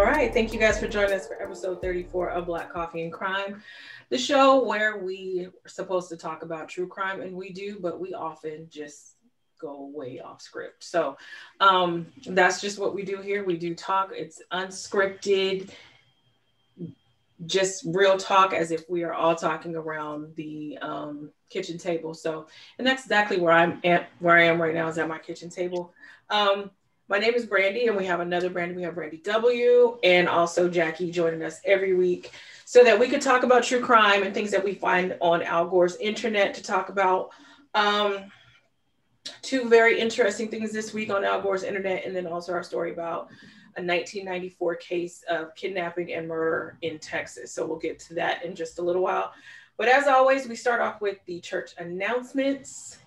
right. Thank you guys for joining us for episode 34 of Black Coffee and Crime, the show where we are supposed to talk about true crime, and we do, but we often just go way off script. So that's just what we do here. We do talk. It's unscripted, just real talk as if we are all talking around the kitchen table. So, and that's exactly where I am right now, is at my kitchen table. My name is Brandy, and we have another Brandy. We have Brandy W. and also Jackie joining us every week so that we could talk about true crime and things that we find on Al Gore's internet to talk about. Two very interesting things this week on Al Gore's internet, and then also our story about a 1994 case of kidnapping and murder in Texas. So we'll get to that in just a little while. But as always, we start off with the church announcements,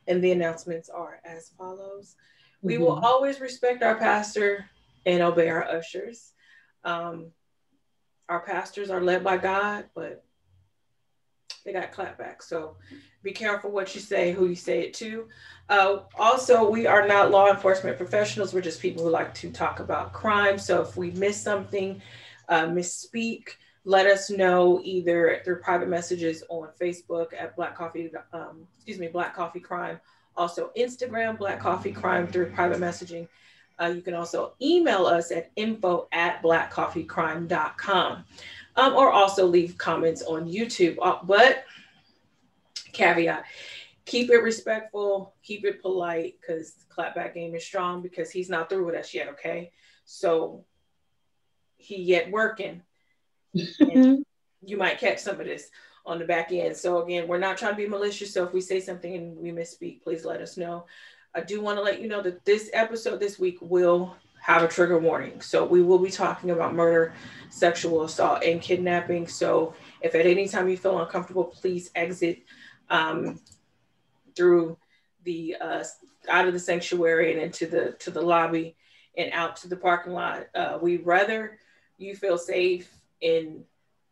and the announcements are as follows. We will always respect our pastor and obey our ushers. Our pastors are led by God, but they got clapbacks. So be careful what you say, who you say it to. Also, we are not law enforcement professionals. We're just people who like to talk about crime. So if we miss something, misspeak, let us know either through private messages on Facebook at Black Coffee Crime. Also Instagram, Black Coffee Crime, through private messaging. You can also email us at info@blackcoffeecrime.com, or also leave comments on YouTube. But caveat, keep it respectful, keep it polite, because the clapback game is strong, because he's not through with us yet, okay? So he yet working. And you might catch some of this on the back end. So again, we're not trying to be malicious. So if we say something and we misspeak, please let us know. I do want to let you know that this episode this week will have a trigger warning. So we will be talking about murder, sexual assault, and kidnapping. So if at any time you feel uncomfortable, please exit through the out of the sanctuary and into the lobby and out to the parking lot. We'd rather you feel safe and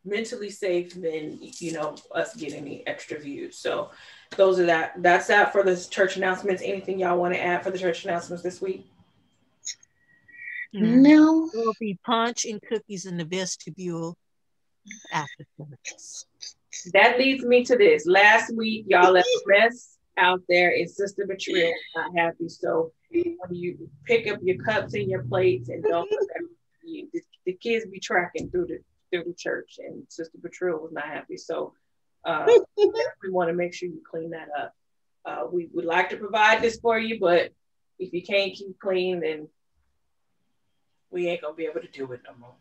mentally safe than, you know, us getting any extra views. So that's that for the church announcements. Anything y'all want to add for the church announcements this week? No. There will be punch and cookies in the vestibule after service. That leads me to this. Last week, y'all left a mess out there, and Sister Betrayal not happy. So when you pick up your cups and your plates, and don't the kids be tracking through the church, and Sister Betrayal was not happy. So we want to make sure you clean that up. We would like to provide this for you, but if you can't keep clean, then we ain't gonna be able to do it no more.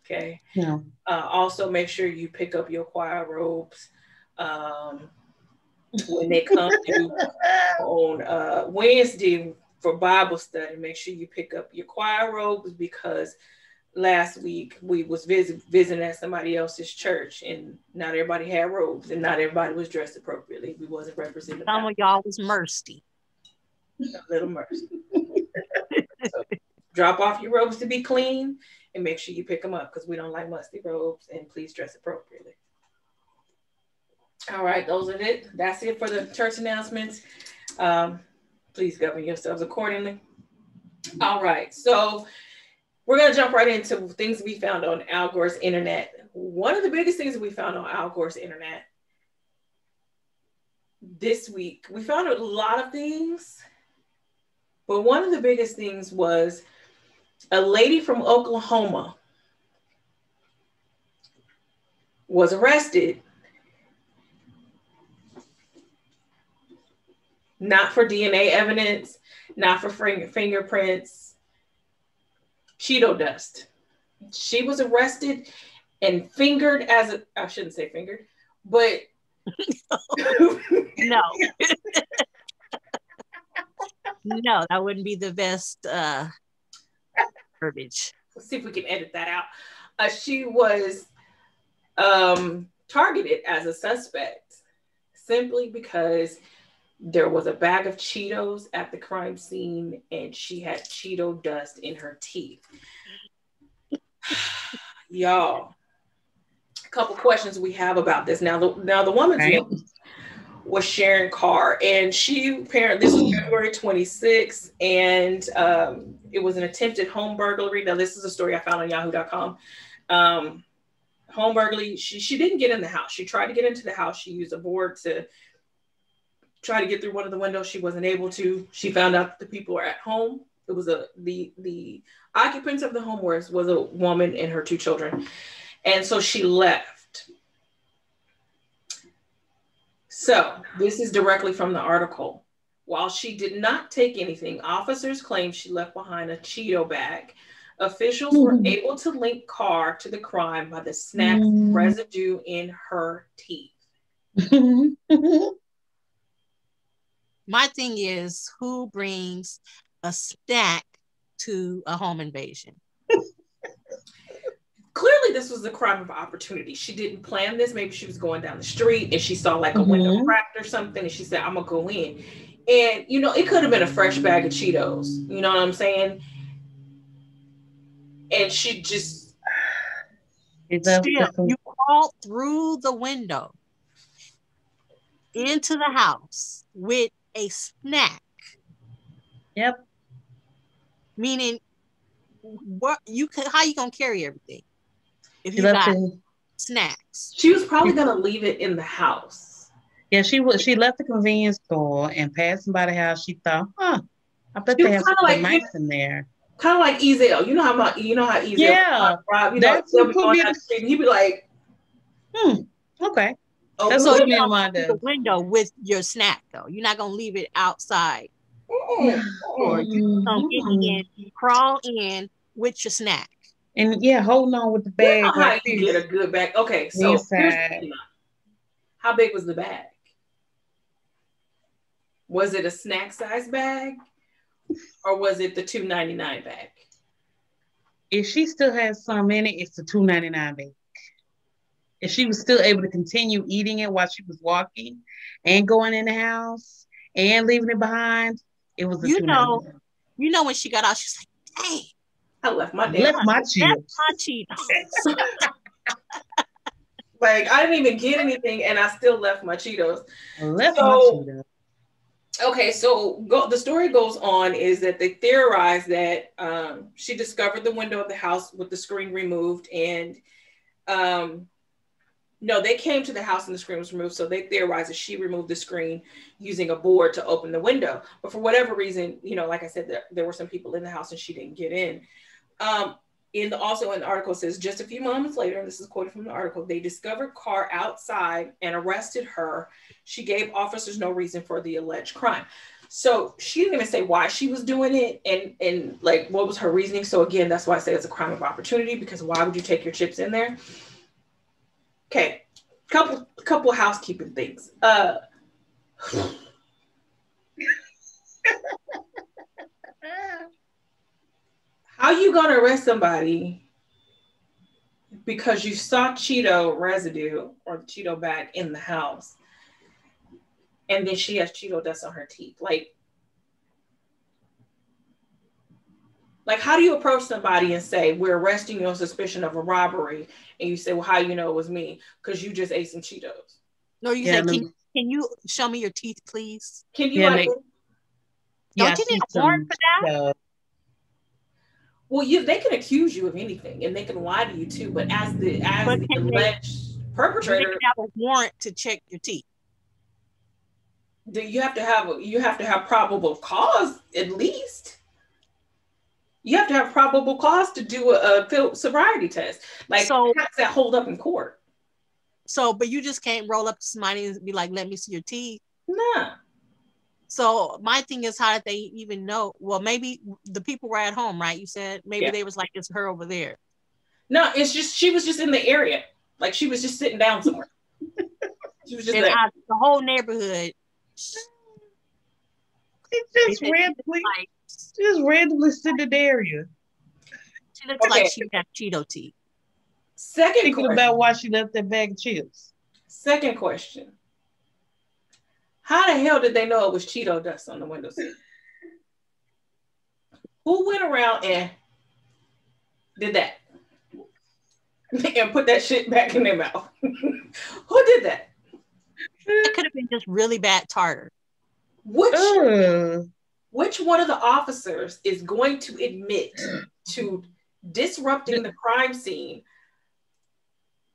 Okay. Yeah. Also, make sure you pick up your choir robes when they come to on Wednesday for Bible study. Make sure you pick up your choir robes, because last week we was visiting at somebody else's church, and not everybody had robes, and not everybody was dressed appropriately. We wasn't represented. Some of y'all was mercy. A little mercy. So, drop off your robes to be clean, and make sure you pick them up, because we don't like musty robes, and please dress appropriately. All right, those are it. That's it for the church announcements. Please govern yourselves accordingly. All right, so we're going to jump right into things we found on Al Gore's internet. One of the biggest things we found on Al Gore's internet this week, we found a lot of things, but one of the biggest things was a lady from Oklahoma was arrested, not for DNA evidence, not for fingerprints, Cheeto dust. She was arrested and fingered I shouldn't say fingered, but no. No, that wouldn't be the best verbiage. Let's see if we can edit that out. She was targeted as a suspect simply because there was a bag of Cheetos at the crime scene, and she had Cheeto dust in her teeth. Y'all, a couple questions we have about this. Now the woman's name was Sharon Carr, and she apparently, this was February 26th, and It was an attempted home burglary. Now, this is a story I found on yahoo.com. Home burglary. She didn't get in the house. She tried to get into the house. She used a board to try to get through one of the windows. She wasn't able to. She found out that the people were at home. It was the occupants of the home was a woman and her 2 children. And so she left. So this is directly from the article. While she did not take anything, officers claim she left behind a Cheeto bag. Officials were able to link Carr to the crime by the snack's residue in her teeth. My thing is, who brings a snack to a home invasion? Clearly, this was a crime of opportunity. She didn't plan this. Maybe she was going down the street and she saw like a window cracked or something, and she said, "I'm gonna go in." And it could have been a fresh bag of Cheetos. You know what I'm saying? And she just you crawled through the window into the house with a snack. Yep. Meaning, how you gonna carry everything if you got snacks? She was probably gonna leave it in the house. Yeah, she left the convenience store and passing by the house. She thought, I bet they have some mice in there. Kind of like Ezel. You know how Ezel. Yeah, that's what put me. He'd be like, okay. That's what you want the window with your snack, though. You're not gonna leave it outside. Or you gonna get in, crawl in with your snack. And holding on with the bag. How you get a good bag? Okay, so how big was the bag? Was it a snack size bag, or was it the $2.99 bag? If she still has some in it, it's the $2.99 bag. If she was still able to continue eating it while she was walking and going in the house and leaving it behind, it was the $2.99. When she got out, she's like, "Dang, I left my Cheetos." Like, I didn't even get anything, and I still left my Cheetos. Okay, so the story goes on is that they theorize that she discovered the window of the house with the screen removed, and no, they came to the house and the screen was removed, so they theorize that she removed the screen using a board to open the window. But for whatever reason, like I said, there were some people in the house and she didn't get in. Also in the article, it says, just a few moments later, and this is quoted from the article, they discovered Carr outside and arrested her. She gave officers no reason for the alleged crime. So she didn't even say why she was doing it and like what was her reasoning. So again, that's why I say it's a crime of opportunity, because why would you take your chips in there? Okay, couple housekeeping things. How you gonna arrest somebody because you saw Cheeto residue or the Cheeto bag in the house, and then she has Cheeto dust on her teeth? Like, how do you approach somebody and say, we're arresting you on suspicion of a robbery? And you say, well, how do you know it was me? Because you just ate some Cheetos. No, you say, can you show me your teeth, please? Can you don't you need a warrant for that? Well, they can accuse you of anything, and they can lie to you too. But as the alleged perpetrator, they have a warrant to check your teeth. You have to have probable cause at least. You have to have probable cause to do a sobriety test. Like, how does that hold up in court? So, but you just can't roll up to somebody and be like, "Let me see your teeth." Nah. So my thing is, how did they even know? Well, maybe the people were at home, right? You said maybe they was like, "It's her over there." No, it's just she was just in the area. Like, she was just sitting down somewhere. She was just there. The whole neighborhood. It's just randomly sitting in the area. She looks like she got Cheeto teeth. Thinking about why she left that bag of chips. Second question. How the hell did they know it was Cheeto dust on the windowsill? Who went around and did that? And put that shit back in their mouth? Who did that? It could have been just really bad tartar. Which which one of the officers is going to admit to disrupting the crime scene?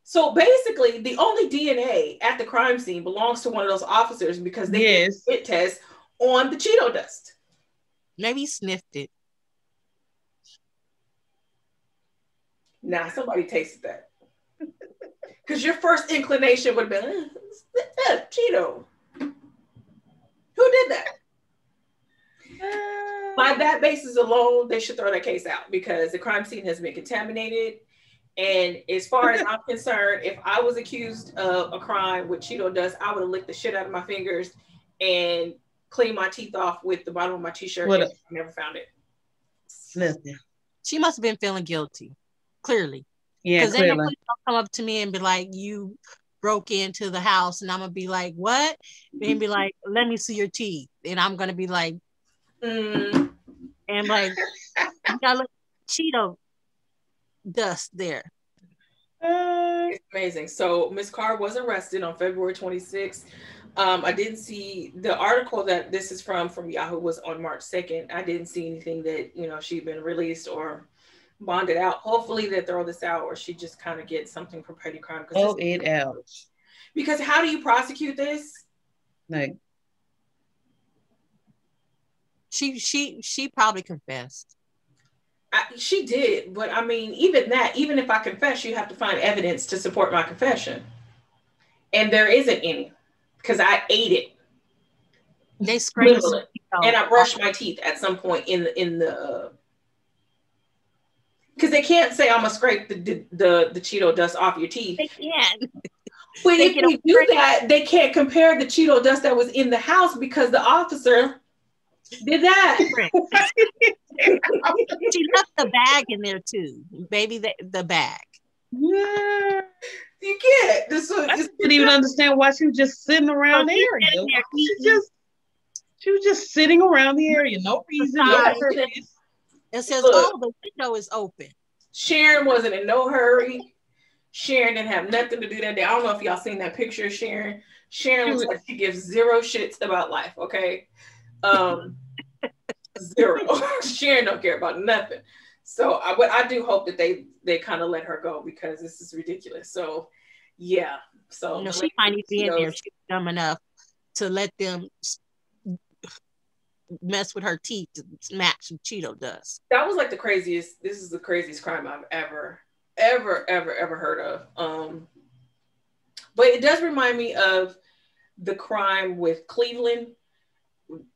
So basically, the only DNA at the crime scene belongs to one of those officers because they did a spit test on the Cheeto dust. Maybe he sniffed it. Nah, somebody tasted that. Because your first inclination would have been, Cheeto. Who did that? By that basis alone, they should throw that case out because the crime scene has been contaminated. And as far as I'm concerned, if I was accused of a crime with Cheeto dust, I would have licked the shit out of my fingers and cleaned my teeth off with the bottom of my t-shirt. And never found it. Listen. She must have been feeling guilty. Clearly. Yeah, because then they'll come up to me and be like, you broke into the house, and I'm gonna be like, what? And be like, let me see your teeth. And I'm gonna be like, and like, you got a little Cheeto dust there. It's amazing. So Miss Carr was arrested on February 26th. I didn't see the article that this is from Yahoo was on March 2nd. I didn't see anything that, you know, she'd been released or bonded out. Hopefully they throw this out, or she just kind of gets something for petty crime. It out. Because how do you prosecute this? Like, she probably confessed. She did, but I mean, even if I confess, you have to find evidence to support my confession, and there isn't any because I ate it. They scraped it, and I brushed my teeth at some point in the. Because they can't say I'm gonna scrape the Cheeto dust off your teeth. They can. But if we do that, they can't compare the Cheeto dust that was in the house because the officer did that. She left the bag in there too, baby. The bag. Yeah, you can't. I didn't even understand why she was just sitting around the area. She was just sitting around the area, no reason. No purpose. It says, "Oh, the window is open." Sharon wasn't in no hurry. Sharon didn't have nothing to do that day. I don't know if y'all seen that picture of Sharon. Sharon looks like she gives zero shits about life. Okay. Zero. Sharon don't care about nothing. So I do hope that they kind of let her go because this is ridiculous. So yeah. So she might need to be in there. She's dumb enough to let them mess with her teeth to match some Cheeto dust. That was like this is the craziest crime I've ever heard of. But it does remind me of the crime with Cleveland.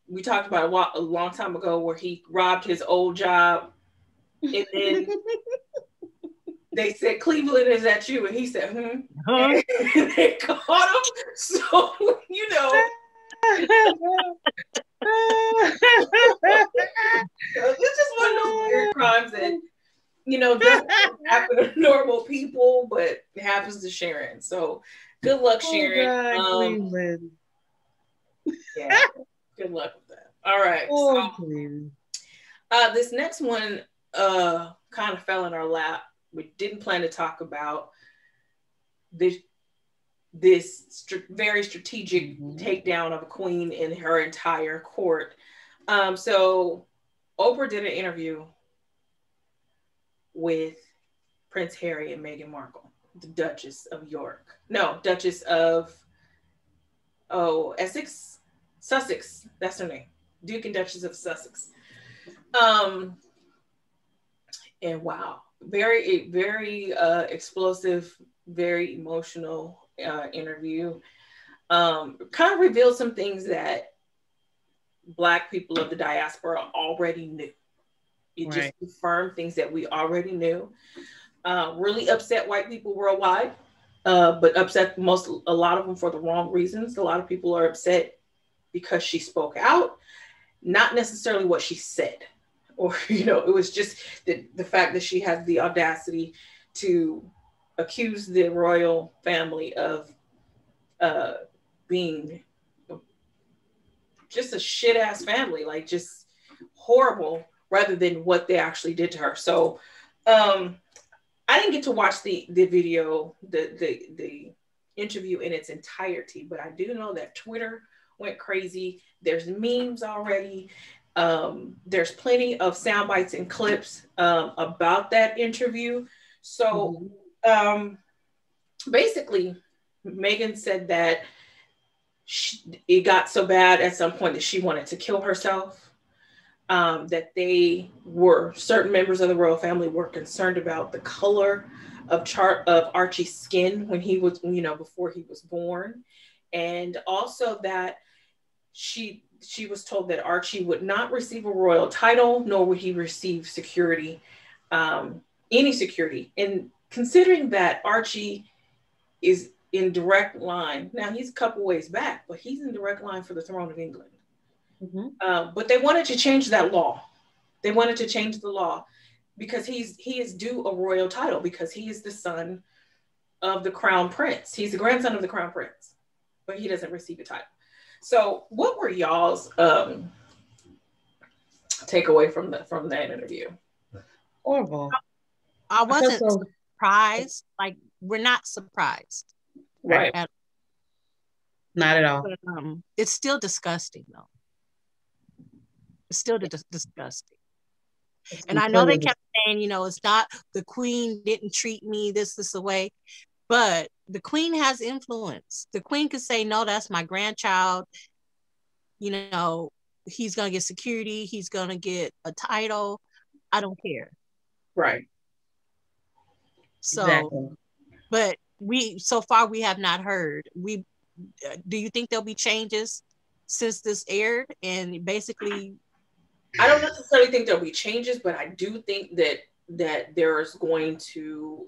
We talked about a long time ago where he robbed his old job, and then they said, "Cleveland, is that you?" And he said, And they caught him. So you know, it's just one of those weird crimes that doesn't happen to normal people, but it happens to Sharon. So good luck, Sharon. God, yeah. Good luck with that. All right. This next one kind of fell in our lap. We didn't plan to talk about this very strategic takedown of a queen in her entire court. So Oprah did an interview with Prince Harry and Meghan Markle, the Duchess of York. No, Duchess of Essex. Sussex, that's her name. Duke and Duchess of Sussex. And wow, very, very explosive, very emotional interview. Kind of revealed some things that Black people of the diaspora already knew. It just confirmed things that we already knew. Really upset white people worldwide, but upset a lot of them for the wrong reasons. A lot of people are upset because she spoke out, not necessarily what she said, or it was just the fact that she has the audacity to accuse the royal family of being just a shit ass family, like just horrible, rather than what they actually did to her. So I didn't get to watch the video, the interview in its entirety, but I do know that Twitter went crazy. There's memes already. There's plenty of sound bites and clips about that interview. So basically, Meghan said that it got so bad at some point that she wanted to kill herself. That certain members of the royal family were concerned about the color of Archie's skin when he was, before he was born. And also that she was told that Archie would not receive a royal title, nor would he receive security, any security. And considering that Archie is in direct line, now he's a couple ways back, but he's in direct line for the throne of England. But they wanted to change that law. They wanted to change the law because he is due a royal title because he is the son of the crown prince. He's the grandson of the crown prince, but he doesn't receive a title. So what were y'all's takeaway from that interview? Horrible. I wasn't surprised. Like, we're not surprised. Right. Not at all. But, it's still disgusting, though. It's still disgusting. And I know they kept saying, it's not, the queen didn't treat me this way, but the queen has influence. The queen could say, no, that's my grandchild. He's going to get security. He's going to get a title. I don't care. Right. So, exactly. But so far we have not heard. Do you think there'll be changes since this aired? And basically, I don't necessarily think there'll be changes, but I do think that there's going to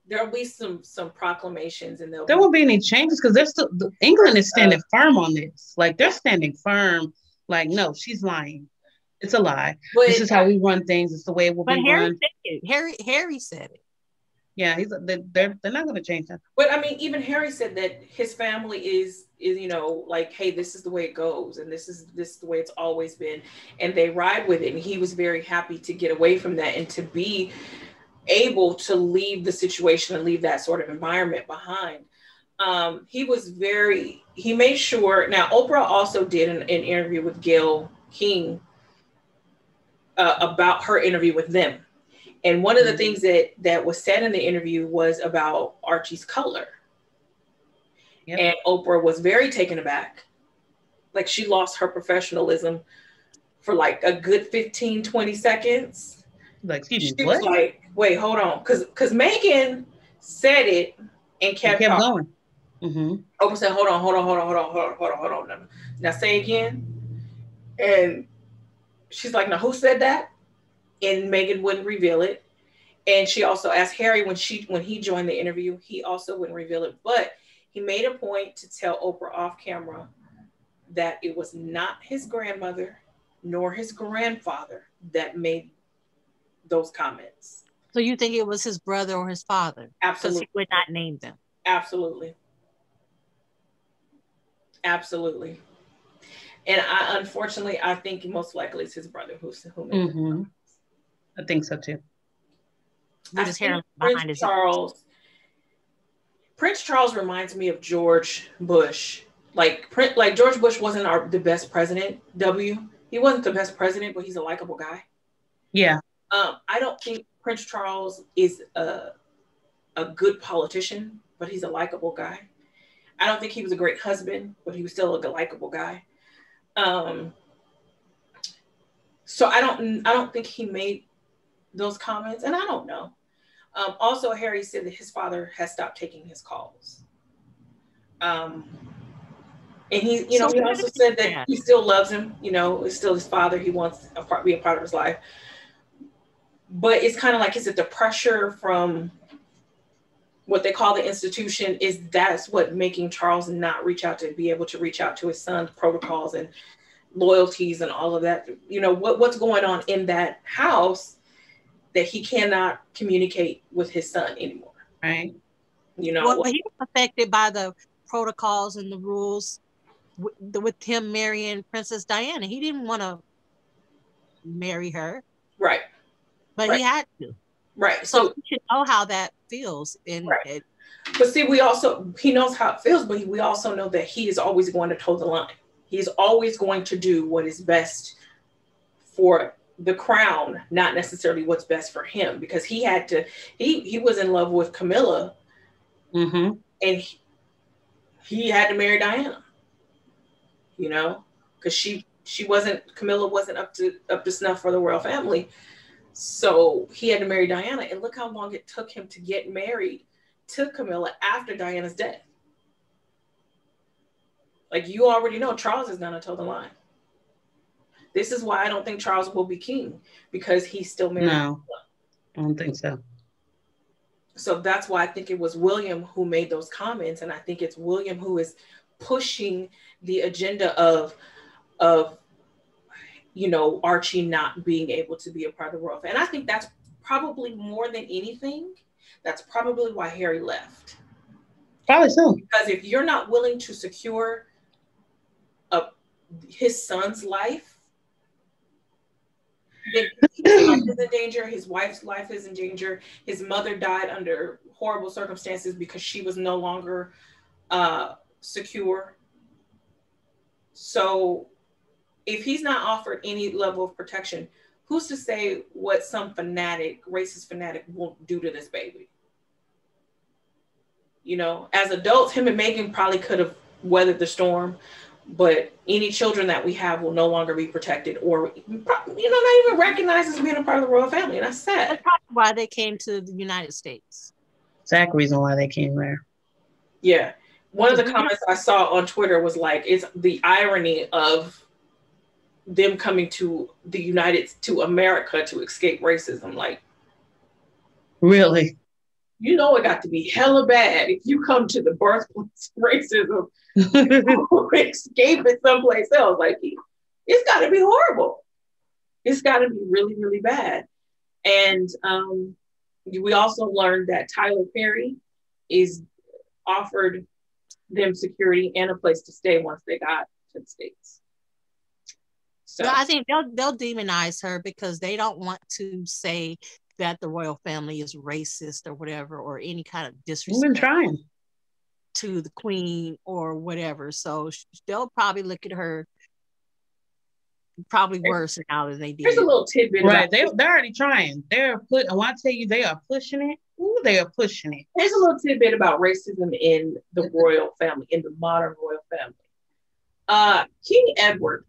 there'll be some proclamations, and there won't be any changes because they're still, England is standing firm on this. Like, they're standing firm. Like, no, she's lying. It's a lie. But this is how we run things. It's the way it will be run. Harry said it. Yeah, they're not going to change that. But I mean, even Harry said that his family is like, hey, this is the way it goes, and this is the way it's always been, and they ride with it. And he was very happy to get away from that and to be able to leave the situation and leave that sort of environment behind. He made sure. Now, Oprah also did an interview with Gayle King about her interview with them. And one of the things that was said in the interview was about Archie's color. Yep. And Oprah was very taken aback. Like, she lost her professionalism for like a good 15, 20 seconds. Like, excuse me, what? Was like, wait, hold on. Because Meghan said it and kept going. Oprah said, hold on. Now say again. And she's like, now who said that? And Meghan wouldn't reveal it. And she also asked Harry when he joined the interview, he also wouldn't reveal it. But he made a point to tell Oprah off camera that it was not his grandmother nor his grandfather that made those comments. So you think it was his brother or his father? Absolutely. Because he would not name them. Absolutely. And unfortunately, I think most likely it's his brother who made them. I think so too. Prince Charles reminds me of George Bush. Like George Bush wasn't the best president. He wasn't the best president, but he's a likable guy. Yeah. I don't think Prince Charles is a good politician, but he's a likable guy. I don't think he was a great husband, but he was still a likable guy. So I don't think he made those comments, and I don't know. Also, Harry said that his father has stopped taking his calls. And he, he also said that he still loves him. It's still his father. He wants to be a part of his life. But it's kind of like, is it the pressure from what they call the institution? That's what making Charles not be able to reach out to his son's protocols and loyalties and all of that. What's going on in that house that he cannot communicate with his son anymore. Right. Well, he was affected by the protocols and the rules with him marrying Princess Diana. He didn't want to marry her. Right. But he had to. Right. So he should know how that feels. But see, he knows how it feels, but we also know that he is always going to toe the line. He's always going to do what is best for the crown, not necessarily what's best for him, because he was in love with Camilla, Mm-hmm. and he had to marry Diana, you know, because Camilla wasn't up to snuff for the royal family. So he had to marry Diana, and look how long it took him to get married to Camilla after Diana's death. Like, you already know Charles is gonna toe the line. This is why I don't think Charles will be king, because he's still married. No, I don't think so. So that's why I think it was William who made those comments, and I think it's William who is pushing the agenda of you know, Archie not being able to be a part of the royal family. And I think that's probably more than anything, that's probably why Harry left. Probably so. Because if you're not willing to secure his son's life, then his life is in danger, his wife's life is in danger, his mother died under horrible circumstances because she was no longer secure. So if he's not offered any level of protection, who's to say what some racist fanatic won't do to this baby? You know, as adults, him and Meghan probably could have weathered the storm, but any children that we have will no longer be protected, or, you know, not even recognized as being a part of the royal family. And that's sad. That's probably why they came to the United States. Exact reason why they came there. Yeah. One of the comments I saw on Twitter was like, it's the irony of them coming to America to escape racism. Like, really? You know, it got to be hella bad if you come to the birthplace of racism, escape it someplace else. Like, it's got to be horrible. It's got to be really, really bad. And we also learned that Tyler Perry is offered them security and a place to stay once they got to the States. So well, I think they'll demonize her because they don't want to say that the royal family is racist or whatever, or any kind of disrespect to the queen or whatever. So they'll probably look at her probably worse now than they did. There's a little tidbit. Right. They're already trying. I want to tell you, they are pushing it. Ooh, they are pushing it. There's a little tidbit about racism in the royal family, in the modern royal family. King Edward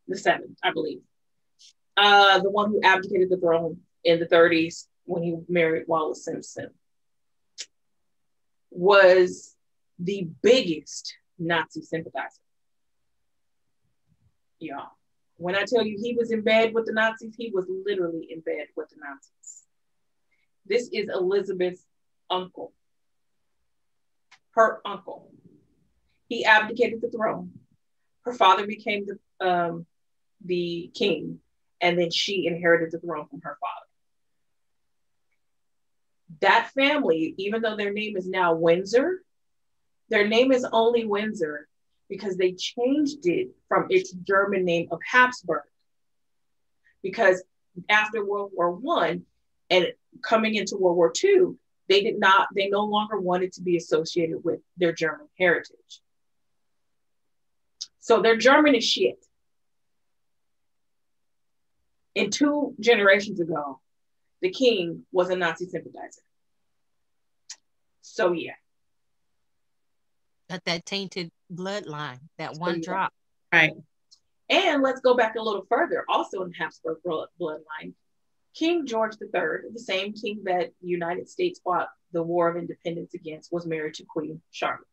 VII, I believe, the one who abdicated the throne in the 30s when he married Wallis Simpson, was the biggest Nazi sympathizer. Yeah. When I tell you he was in bed with the Nazis, he was literally in bed with the Nazis. This is Elizabeth's uncle. Her uncle. He abdicated the throne. Her father became the king, and then she inherited the throne from her father. That family, even though their name is now Windsor, their name is only Windsor because they changed it from its German name of Habsburg. Because after World War I and coming into World War II, they no longer wanted to be associated with their German heritage. So their German is shit. And 2 generations ago, the king was a Nazi sympathizer. So yeah. But that tainted bloodline, that one drop. Right. And let's go back a little further. Also in Habsburg bloodline, King George III, the same king that the United States fought the War of Independence against, was married to Queen Charlotte.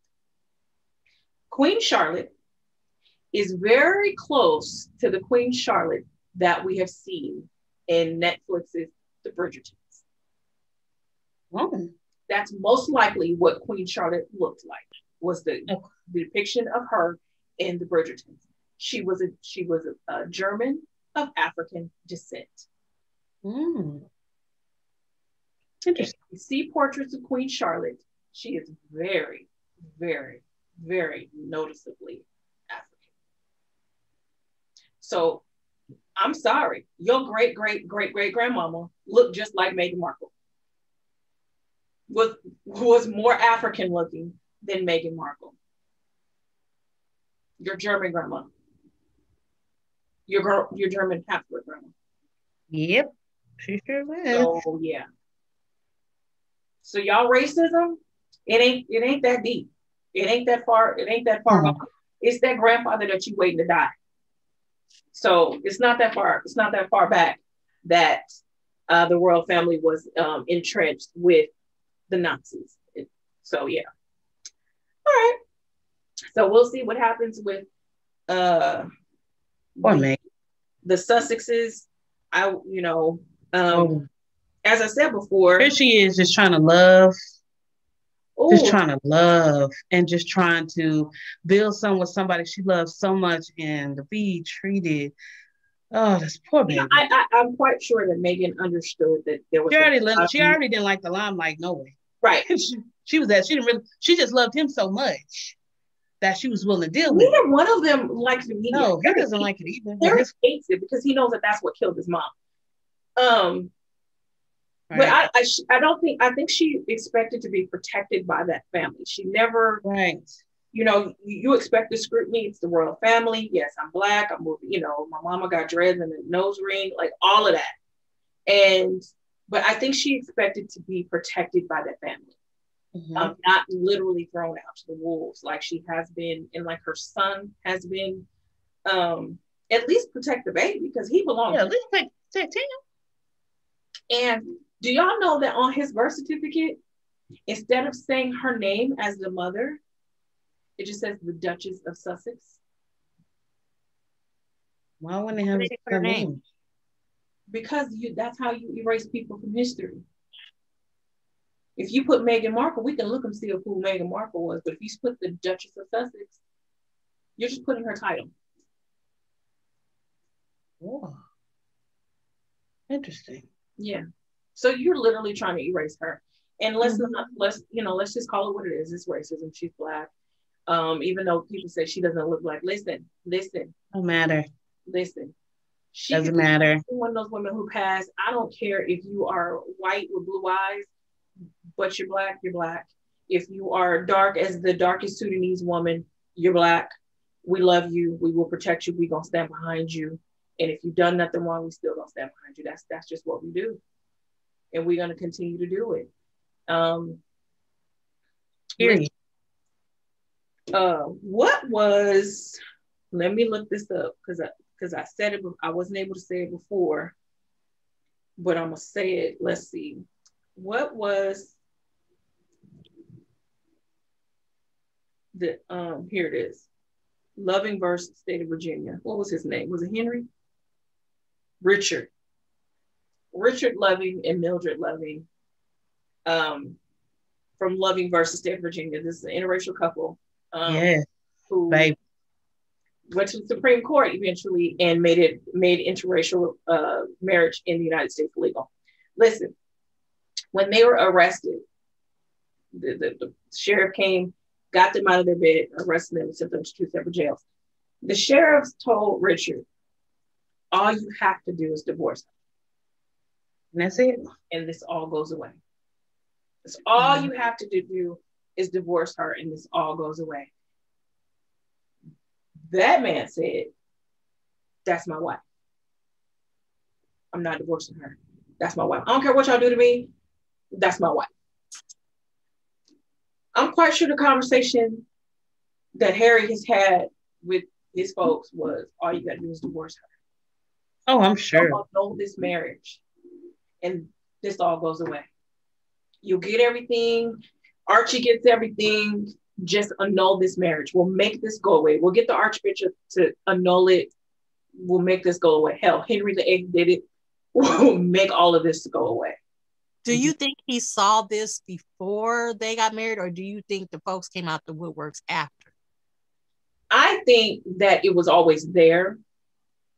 Queen Charlotte is very close to the Queen Charlotte that we have seen in Netflix's The Bridgertons. Oh. That's most likely what Queen Charlotte looked like, was the depiction of her in The Bridgertons. She was a German of African descent. Mm. Interesting. If you see portraits of Queen Charlotte, she is very, very, very noticeably African. So I'm sorry, your great grandmama looked just like Meghan Markle. Was more African looking than Meghan Markle. Your German grandma. Your German Catholic grandma. Yep. She sure was. So yeah. So y'all racism, it ain't that deep. It ain't that far. It ain't that far gone. It's that grandfather that you waiting to die. So it's not that far. It's not that far back that the royal family was entrenched with the Nazis. So yeah. All right. So we'll see what happens with the Sussexes. As I said before, here she is just trying to love. Ooh. Just trying to love and just trying to build something with somebody she loves so much and to be treated. Oh, that's poor baby. I'm quite sure that Megan understood that there was. She already didn't like the limelight, no way. Right. she was that she didn't really. She just loved him so much that she was willing to deal with. Neither one of them likes the media. No, he doesn't like it either. Harry hates it because he knows that that's what killed his mom. Right. But I think she expected to be protected by that family. She never, right. You expect the scrutiny. It's the royal family. Yes, I'm Black. My mama got dreads and a nose ring, like all of that. But I think she expected to be protected by that family. Mm-hmm. Not literally thrown out to the wolves like she has been, and like her son has been. At least protect the baby because he belongs. Yeah, at least protect him. And do y'all know that on his birth certificate, instead of saying her name as the mother, it just says the Duchess of Sussex? Why wouldn't they have her name? Because that's how you erase people from history. If you put Meghan Markle, we can look and see who Meghan Markle was, but if you put the Duchess of Sussex, you're just putting her title. Oh. Interesting. Yeah. So you're literally trying to erase her. And let's just call it what it is. It's racism. She's Black. Even though people say she doesn't look Black. Listen. Don't matter. Listen. She doesn't matter. One of those women who passed. I don't care if you are white with blue eyes, but you're Black, you're Black. If you are dark as the darkest Sudanese woman, you're Black. We love you. We will protect you. We're going to stand behind you. And if you've done nothing wrong, we still gonna stand behind you. That's just what we do. And we're gonna continue to do it. Let me look this up because I said it, I wasn't able to say it before, but I'm gonna say it. Let's see. What was the here it is. Loving versus State of Virginia. What was his name? Was it Henry? Richard Loving and Mildred Loving from Loving versus State of Virginia. This is an interracial couple who went to the Supreme Court eventually and made interracial marriage in the United States legal. Listen, when they were arrested, the sheriff came, got them out of their bed, arrested them, and sent them to 2 separate jails. The sheriffs told Richard, all you have to do is divorce her. And that's it. And this all goes away. That's all you have to do is divorce her, and this all goes away. That man said, that's my wife. I'm not divorcing her. That's my wife. I don't care what y'all do to me. That's my wife. I'm quite sure the conversation that Harry has had with his folks was, all you got to do is divorce her. Oh, I'm sure. Annul this marriage, and this all goes away. You'll get everything. Archie gets everything. Just annul this marriage. We'll make this go away. We'll get the Archbishop to annul it. We'll make this go away. Hell, Henry VIII did it. We'll make all of this go away. Do you think he saw this before they got married, or do you think the folks came out the woodworks after? I think that it was always there.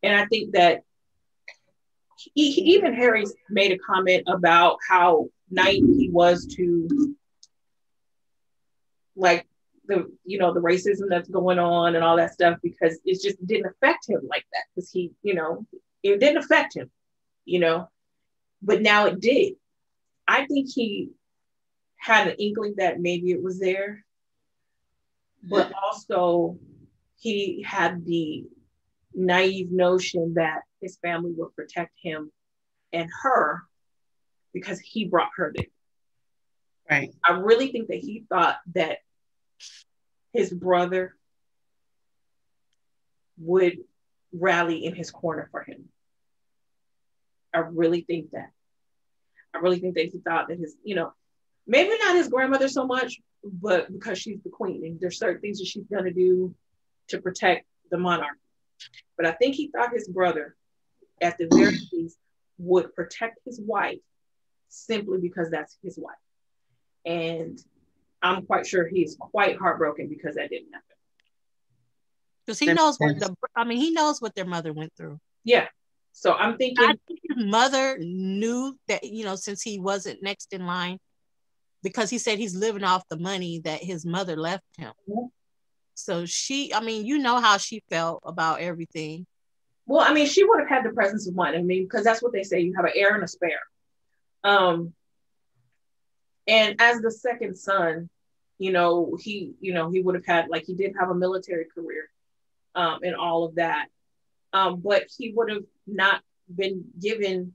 And I think that even Harry's made a comment about how naive he was to like the racism that's going on and all that stuff, because it just didn't affect him like that. Because it didn't affect him, but now it did. I think he had an inkling that maybe it was there, but also he had the naive notion that his family would protect him and her because he brought her there. Right. I really think that he thought that his brother would rally in his corner for him. I really think that. I really think that he thought that his, maybe not his grandmother so much, but because she's the queen and there's certain things that she's going to do to protect the monarch. But I think he thought his brother, at the very least, would protect his wife simply because that's his wife. And I'm quite sure he's quite heartbroken because that didn't happen. Because he knows he knows what their mother went through. Yeah. So I'm thinking, I think his mother knew that, since he wasn't next in line, because he said he's living off the money that his mother left him. Mm-hmm. So she, how she felt about everything. Well, she would have had the presence of mind. Because that's what they say, you have an heir and a spare. And as the second son, he would have had, he did have a military career, and all of that. But he would have not been given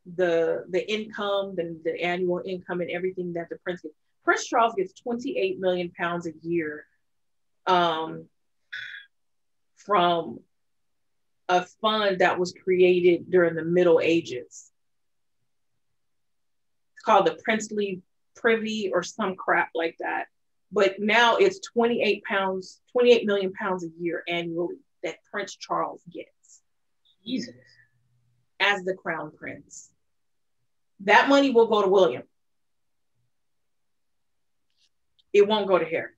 the income, the annual income and everything that the prince gets. Prince Charles gets 28 million pounds a year from a fund that was created during the Middle Ages. It's called the Princely Privy or some crap like that. But now it's 28 million pounds a year annually that Prince Charles gets. Jesus. As the crown prince. That money will go to William. It won't go to Harry.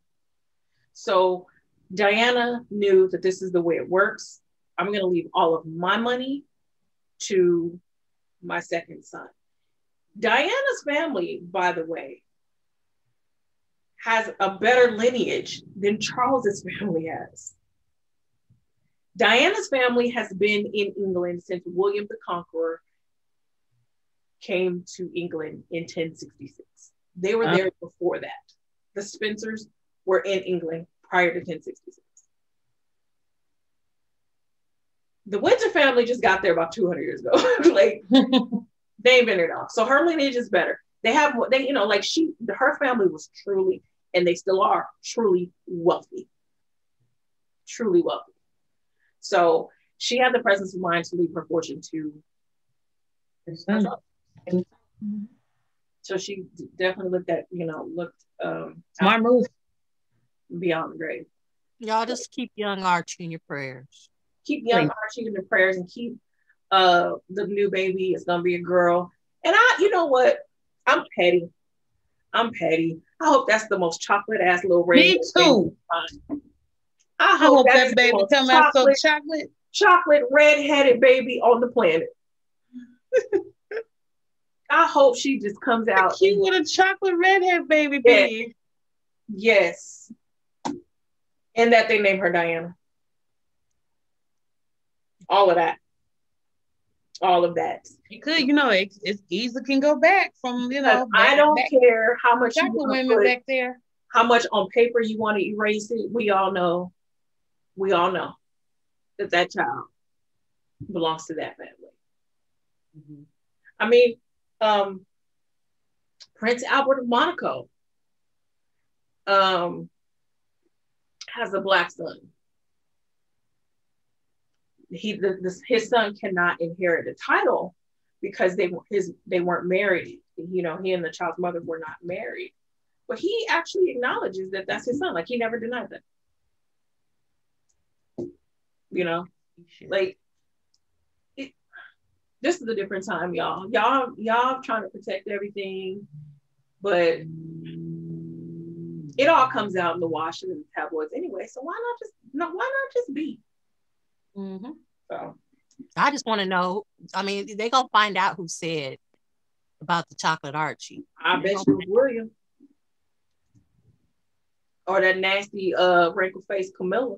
So Diana knew that this is the way it works. I'm going to leave all of my money to my second son. Diana's family, by the way, has a better lineage than Charles's family has. Diana's family has been in England since William the Conqueror came to England in 1066. They were there before that. The Spencers were in England prior to 1066. The Windsor family just got there about 200 years ago. They ain't been there at all. So her lineage is better. Her family was truly, and they still are, truly wealthy. Truly wealthy. So she had the presence of mind to leave her fortune to herself. So she definitely looked smart move beyond the grave. Y'all just keep young Archie in your prayers. Keep young Archie in your prayers, and keep the new baby. It's gonna be a girl. And you know what? I'm petty. I hope that's the most chocolate ass little red. Me too. I hope that baby come out so chocolate red-headed baby on the planet. I hope she just comes out cute with a chocolate redhead baby, baby. Yes. And that they name her Diana. All of that. You could, it's easy can go back from, I don't care how much chocolate women back there. How much on paper you want to erase it. We all know that child belongs to that family. Mm-hmm. Prince Albert of Monaco has a black son. His son cannot inherit the title because they weren't married. He and the child's mother were not married. But he actually acknowledges that that's his son. He never denied that. This is a different time, y'all. Y'all trying to protect everything, but it all comes out in the wash and the tabloids anyway. So why not just be? Mm-hmm. So I just want to know. They gonna find out who said about the chocolate Archie. I bet you it was William. Or that nasty wrinkle face Camilla.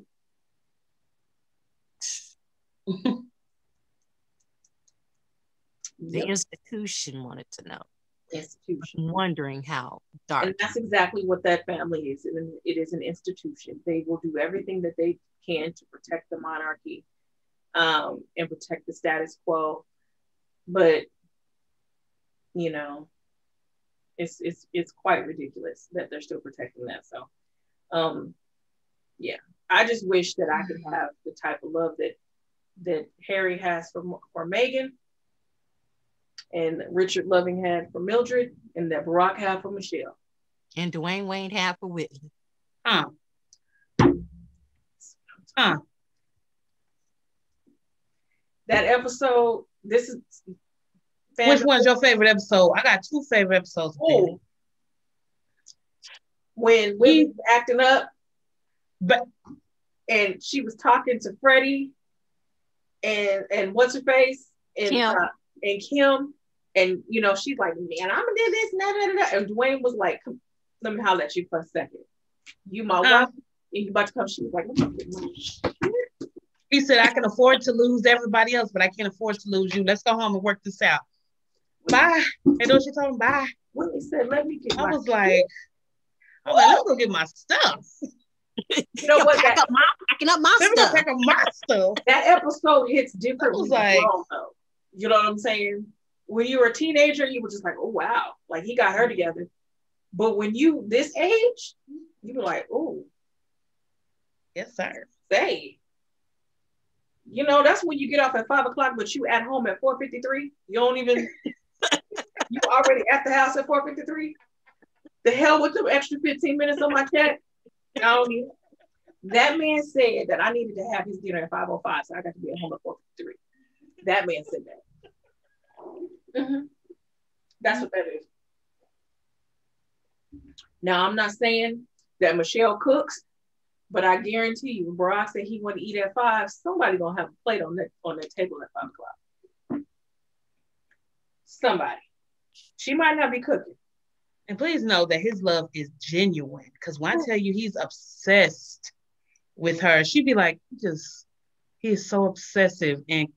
The institution wanted to know. institution. Wondering how dark. And that's exactly what that family is. It is an institution. They will do everything that they can to protect the monarchy, and protect the status quo. But you know, it's quite ridiculous that they're still protecting that. So, yeah, I just wish that I could have the type of love that Harry has for Meghan, and Richard Loving had for Mildred, and that Barack had for Michelle, and Dwayne Wade had for Whitney. That episode. This is. Which one's your favorite episode? I got 2 favorite episodes. Oh, when Whitney was acting up, and she was talking to Freddie, and what's her face, and Kim, and you know, she's like, man, I'm gonna do this, and Dwayne was like, let me holler at you for a second. You my wife, and you about to come. She was like, he said, I can afford to lose everybody else, but I can't afford to lose you. Let's go home and work this out. Bye. And then she told him bye. When he said, let me get I was like, let's go get my stuff. You know what? Packing up my stuff. Let me pack up my stuff. That episode hits different. I was like, you know what I'm saying? When you were a teenager, you were just like, oh wow, like he got her together. But when you this age, you were like, oh, yes, sir. Say, you know, that's when you get off at 5 o'clock, but you at home at 4:53. You don't even. You already at the house at 4:53. The hell with the extra 15 minutes on my check. I don't need. That man said that I needed to have his dinner at 5:05, so I got to be at home at 4:53. That man said that. Mm-hmm. That's what that is. Now, I'm not saying that Michelle cooks, but I guarantee you, Barack said he want to eat at 5. Somebody gonna have a plate on that table at 5 o'clock. Somebody. She might not be cooking. And please know that his love is genuine. Because when I tell you he's obsessed with her, she'd be like, he is so obsessive. And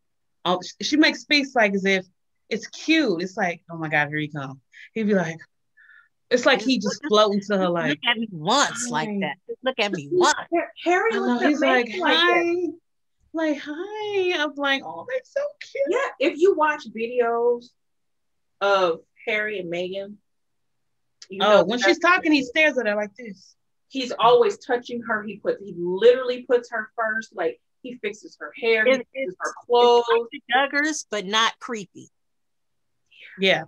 she makes space like as if it's cute. It's like, oh my God, here he comes. He'd be like, it's like he just floating to her like, look at me once like that. Look at me once. Harry looks he's like, hi. That. Like, hi. I'm like, oh, that's so cute. Yeah, if you watch videos of Harry and Meghan, when she's talking, he stares at her like this. He's always touching her. He literally puts her first. Like he fixes her hair, he fixes her clothes. It's like the Duggars, but not creepy. Yeah,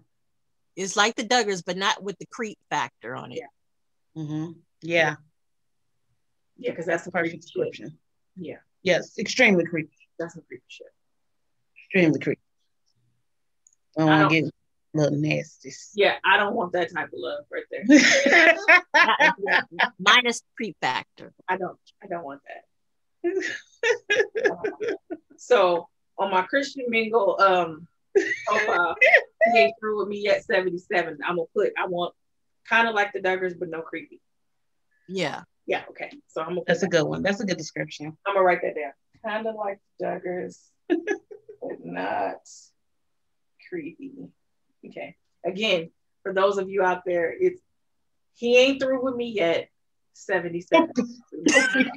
it's like the Duggars, but not with the creep factor on it. Yeah. Mm-hmm. Yeah. Yeah, because that's the perfect description. Yeah. Yes, extremely creepy. That's some creepy shit. Extremely creepy. I don't want to get a little nasty. Yeah, I don't want that type of love right there. Minus creep factor. I don't want that. So on my Christian Mingle profile, he ain't through with me yet 77. I want kind of like the Duggars, but no creepy. Yeah. Yeah, okay. So that's a good one. That's a good description. I'm gonna write that down. Kind of like the Duggars, but not creepy. Okay. Again, for those of you out there, he ain't through with me yet. 77. Somebody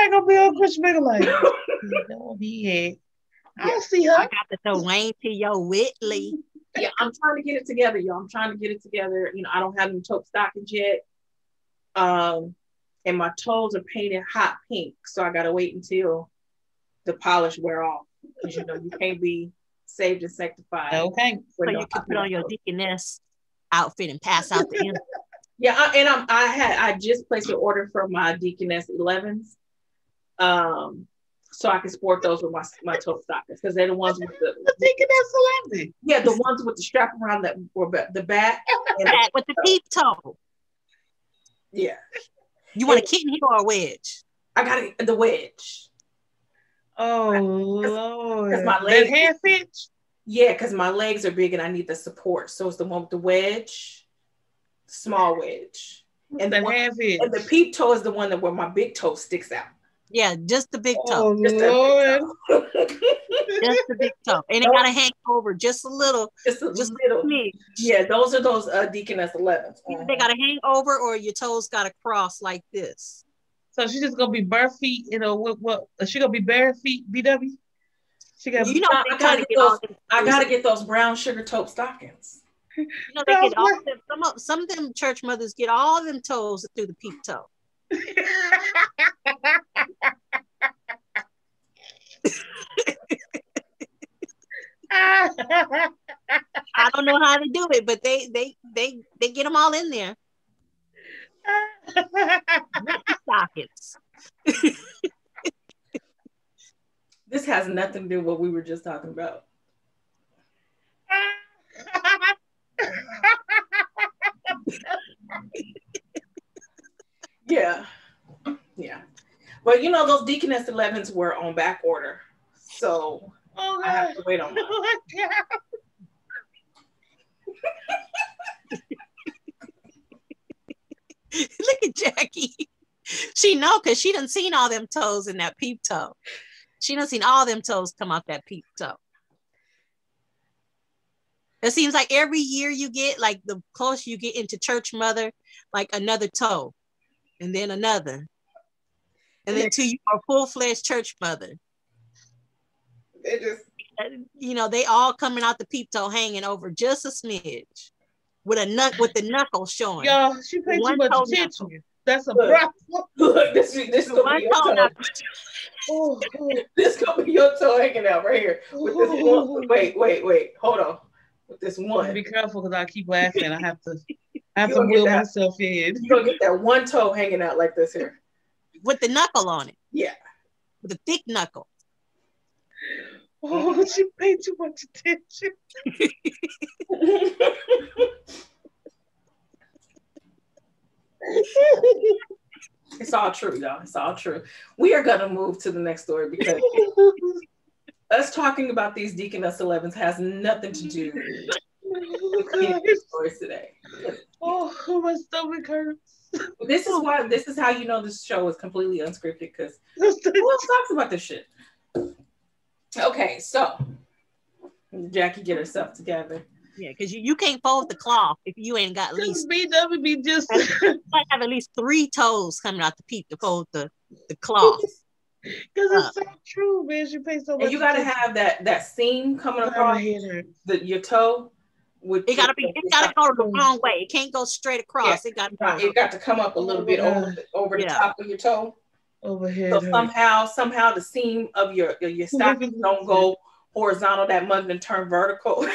gonna be on Christian Mingle like, no, he ain't. I don't see her. I got to throw Wayne to your Whitley. Yeah, I'm trying to get it together, y'all. I'm trying to get it together. You know, I don't have them taupe stockings yet. And my toes are painted hot pink, so I gotta wait until the polish wear off. Because you know you can't be saved and sanctified. Okay. So you can put on your deaconess outfit and pass out the end. Yeah, I just placed an order for my deaconess 11s. So I can sport those with my taupe stockings because they're the ones with the deaconess 11. Yeah, the ones with the strap around the back. And with the peep toe. Yeah. You want a kitten heel or a wedge? I got the wedge. Oh Lord. Because my legs hand fit? Yeah, because my legs are big and I need the support. So it's the one with the wedge, small wedge. And the hand fit. And the peep toe is the one where my big toe sticks out. Yeah, just the big Oh toe. Lord. Just the big toe. And it got to hang over just a little. Just a little. Yeah, those are those Deaconess 11s. They got to hang over, or your toes got to cross like this. So she's just gonna be bare feet, you know, what she gonna be bare feet, BW? She got I gotta get those brown sugar taupe stockings. You know, they get all them, some of them church mothers get all them toes through the peep toe. I don't know how to do it, but they get them all in there. Stockings. This has nothing to do with what we were just talking about. Yeah. But you know, those Deaconess 11s were on back order, so I have to wait on that. Look at Jackie. She know because she done seen all them toes in that peep toe. She done seen all them toes come out that peep toe. It seems like every year you get, like the closer you get into church mother, like another toe, and then another, and then till you are full-fledged church mother. It just, you know, they all coming out the peep toe hanging over just a smidge, with the knuckles showing. Yo, she paid too much attention. Knuckle. That's a problem. Look, this gonna be your toe. This gonna be your toe hanging out right here. With this one. Wait, hold on. With this one. Be careful because I keep laughing. I have to wheel myself in. You're gonna get that one toe hanging out like this here. With the knuckle on it. Yeah. With a thick knuckle. Oh, she paid too much attention. It's all true, y'all. It's all true. We are gonna move to the next story because us talking about these Deaconess 11s has nothing to do with stories today. Oh, my stomach hurts. This is how you know this show is completely unscripted, because who else talks about this shit? Okay, so Jackie, get herself together. Yeah, because you can't fold the cloth if you ain't got at least BW just might have at least 3 toes coming out the peep to fold the cloth. Because it's so true, man. She pays so much. And you gotta have that seam coming across your toe. It gotta go the wrong way. It can't go straight across. Yeah, it got to come up a little bit over the top of your toe. Overhead. So somehow the seam of your stockings don't go horizontal. That mug and turn vertical.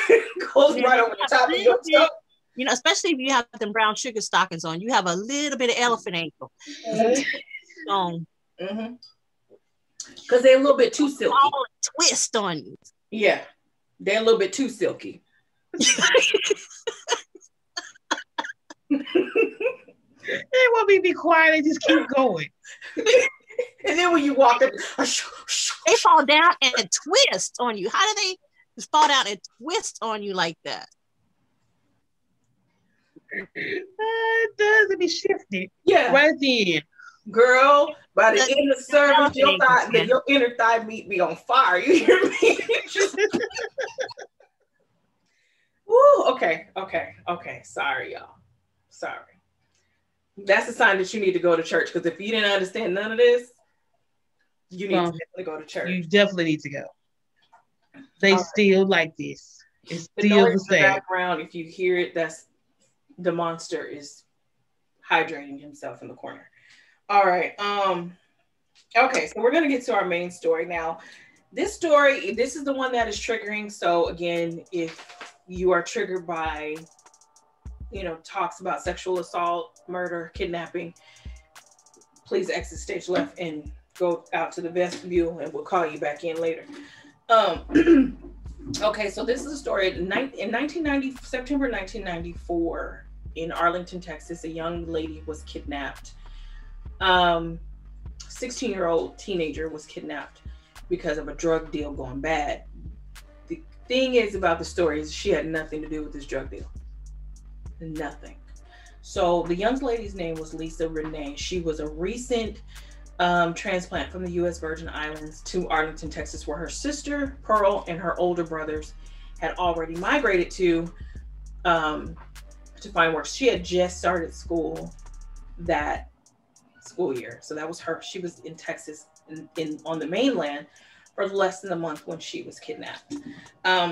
Goes right over the top of your toe. You know, especially if you have them brown sugar stockings on, you have a little bit of elephant ankle. Because they're a little bit too silky. Twist on you. Yeah, they're a little bit too silky. They want me to be quiet. They just keep going. And then when you walk up, they fall down and twist on you. How do they just fall down and twist on you like that? It does. It be shifted. Yeah. Right then. Girl, by the end of the service, your inner thigh meat be on fire. You hear me? Woo, okay. Sorry, y'all. Sorry. That's a sign that you need to go to church, because if you didn't understand none of this, you need to definitely go to church. You definitely need to go. They still like this. It's still the same. In the background, if you hear it, that's the monster is hydrating himself in the corner. All right. Okay, so we're gonna get to our main story now. This is the one that is triggering. So again, if you are triggered by, talks about sexual assault, murder, kidnapping, please exit stage left and go out to the vestibule, and we'll call you back in later. Okay, so this is a story in September 1994 in Arlington, Texas. A young lady was kidnapped. 16-year-old teenager was kidnapped because of a drug deal going bad. The thing is about the story is she had nothing to do with this drug deal. Nothing. So the young lady's name was Rene. She was a recent transplant from the U.S. Virgin Islands to Arlington, Texas, where her sister Pearl and her older brothers had already migrated to find work. She had just started school that school year, so that was her. She was in Texas, in on the mainland, for less than a month when she was kidnapped.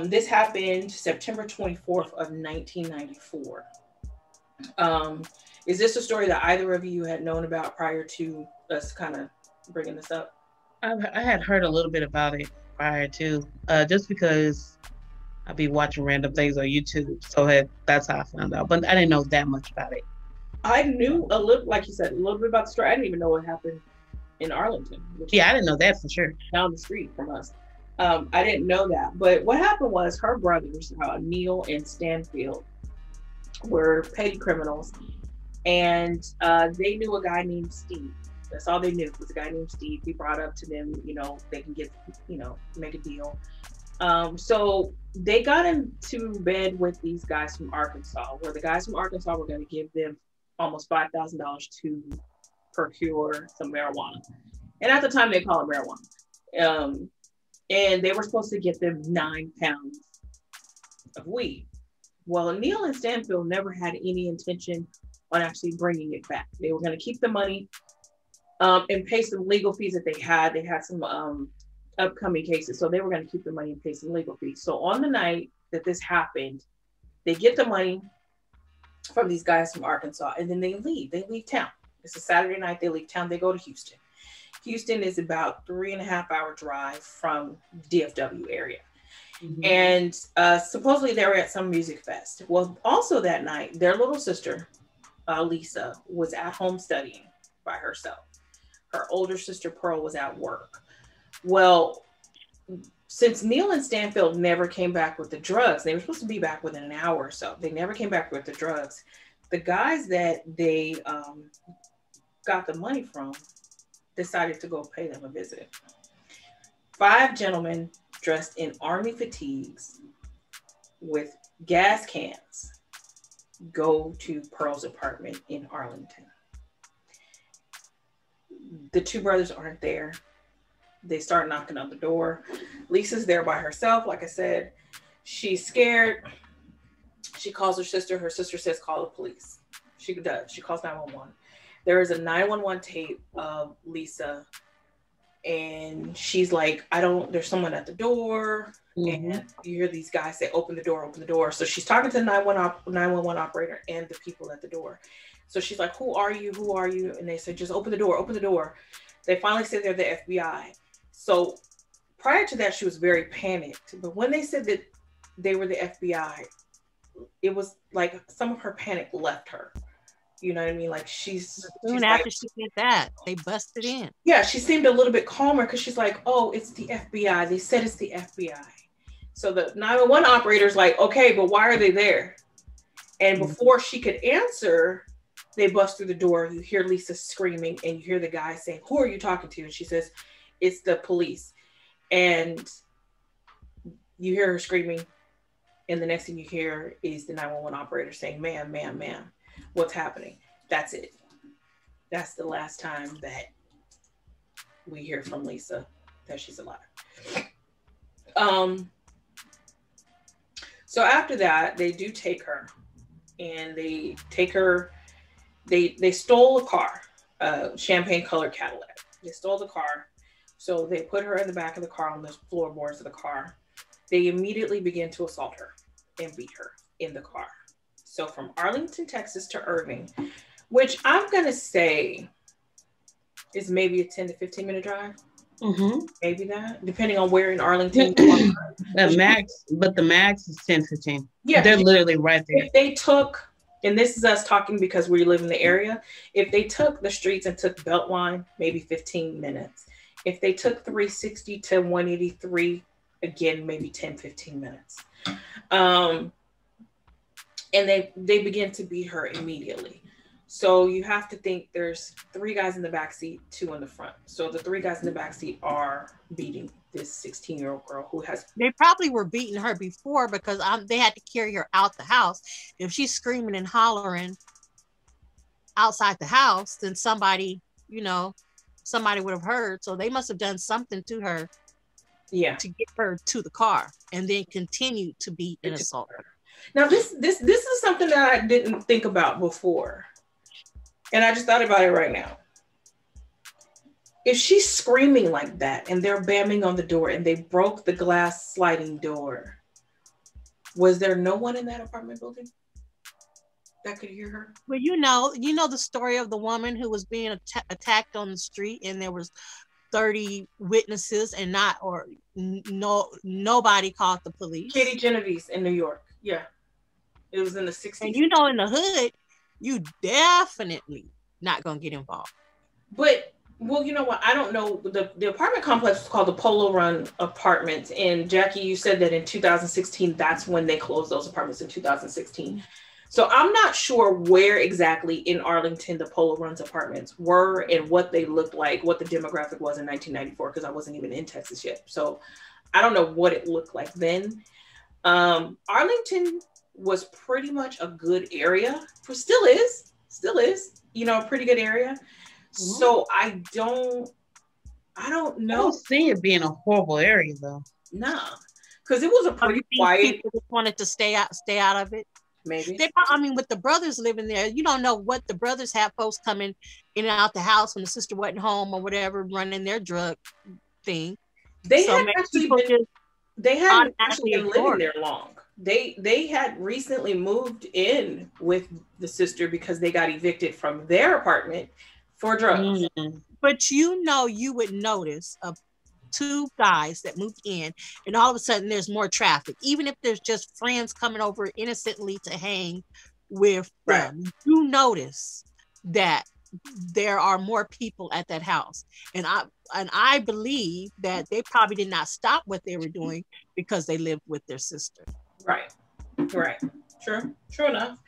This happened September 24th of 1994. Is this a story that either of you had known about prior to us kind of bringing this up? I had heard a little bit about it prior to, just because I'd be watching random things on YouTube, so that's how I found out. But I didn't know that much about it. I knew a little, like you said, a little bit about the story. I didn't even know what happened in Arlington. Yeah, I didn't know that for sure. Down the street from us. I didn't know that. But what happened was her brothers, Neil and Stanfield, were petty criminals. And they knew a guy named Steve. That's all they knew, was a guy named Steve. He brought up to them, they can get, make a deal. So they got into bed with these guys from Arkansas, where the guys from Arkansas were going to give them almost $5,000 to procure some marijuana. And at the time they call it marijuana. And they were supposed to get them 9 pounds of weed. Well, Neil and Stanfield never had any intention on actually bringing it back. They were going to keep the money and pay some legal fees that they had. They had some upcoming cases, so they were going to keep the money and pay some legal fees. So on the night that this happened, they get the money from these guys from Arkansas, and then they leave. They leave town. It's a Saturday night. They leave town. They go to Houston. Houston is about 3.5-hour drive from DFW area. Mm-hmm. And supposedly they were at some music fest. Well, also that night, their little sister, Lisa, was at home studying by herself. Her older sister, Pearl, was at work. Well, since Neil and Stanfield never came back with the drugs, they were supposed to be back within an hour or so. They never came back with the drugs. The guys that they got the money from decided to go pay them a visit. 5 gentlemen dressed in army fatigues with gas cans go to Pearl's apartment in Arlington. The 2 brothers aren't there. They start knocking on the door. Lisa's there by herself. Like I said, she's scared. She calls her sister. Her sister says, call the police. She does. She calls 911. There is a 911 tape of Lisa, and she's like, there's someone at the door. Mm-hmm. And you hear these guys say, open the door, open the door. So she's talking to the 911 operator and the people at the door. So she's like, who are you? Who are you? And they said, just open the door, open the door. They finally said they're the FBI. So prior to that, she was very panicked. But when they said that they were the FBI, it was like some of her panic left her. You know what I mean? Like she's soon after she did that, they busted in. Yeah, she seemed a little bit calmer because she's like, oh, it's the FBI. They said it's the FBI. So the 911 operator's like, okay, but why are they there? And before she could answer, they bust through the door. You hear Lisa screaming, and you hear the guy saying, who are you talking to? And she says, it's the police. And you hear her screaming, and the next thing you hear is the 911 operator saying, ma'am, ma'am, ma'am, what's happening? That's it. That's the last time that we hear from Lisa that she's alive. So after that, they do take her, and they take her. They stole a car, a champagne colored Cadillac. They stole the car. So they put her in the back of the car on the floorboards of the car. They immediately begin to assault her and beat her in the car. So from Arlington, Texas to Irving, which I'm going to say is maybe a 10 to 15 minute drive. Mm-hmm. Maybe that, depending on where in Arlington. The max is 10, 15. Yeah. They're literally right there. If they took, and this is us talking because we live in the area, if they took the streets and took Beltline, maybe 15 minutes. If they took 360 to 183, again, maybe 10, 15 minutes. And they begin to beat her immediately. So you have to think there's 3 guys in the back seat, 2 in the front. So the 3 guys in the back seat are beating this 16-year-old girl who has. They probably were beating her before because they had to carry her out the house. If she's screaming and hollering outside the house, then somebody, somebody would have heard. So they must have done something to her, to get her to the car, and then continue to beat and assault her. Now this is something that I didn't think about before, and I just thought about it right now. If she's screaming like that and they're banging on the door and they broke the glass sliding door, was there no one in that apartment building that could hear her? Well, you know the story of the woman who was being attacked on the street, and there was 30 witnesses, and nobody called the police. Katie Genevieve's in New York. Yeah, it was in the 60s. And you know, in the hood, you definitely not gonna get involved. But well, you know what? I don't know. The apartment complex was called the Polo Run Apartments. And Jackie, you said that in 2016, that's when they closed those apartments in 2016. So I'm not sure where exactly in Arlington the Polo Run's apartments were and what they looked like, what the demographic was in 1994, because I wasn't even in Texas yet. So I don't know what it looked like then. Arlington was pretty much a good area. Still is, you know, a pretty good area. So I don't know. I don't see it being a horrible area though. Nah, because it was a pretty quiet. People just wanted to stay out of it. Maybe. I mean, with the brothers living there, you don't know what the brothers have folks coming in and out the house when the sister wasn't home or whatever, running their drug thing. They hadn't actually been living there long. They had recently moved in with the sister because they got evicted from their apartment for drugs. But you know, you would notice two guys that moved in, and all of a sudden there's more traffic, even if there's just friends coming over innocently to hang with them. You notice that there are more people at that house, and I believe that they probably did not stop what they were doing because they lived with their sister. Right. True enough.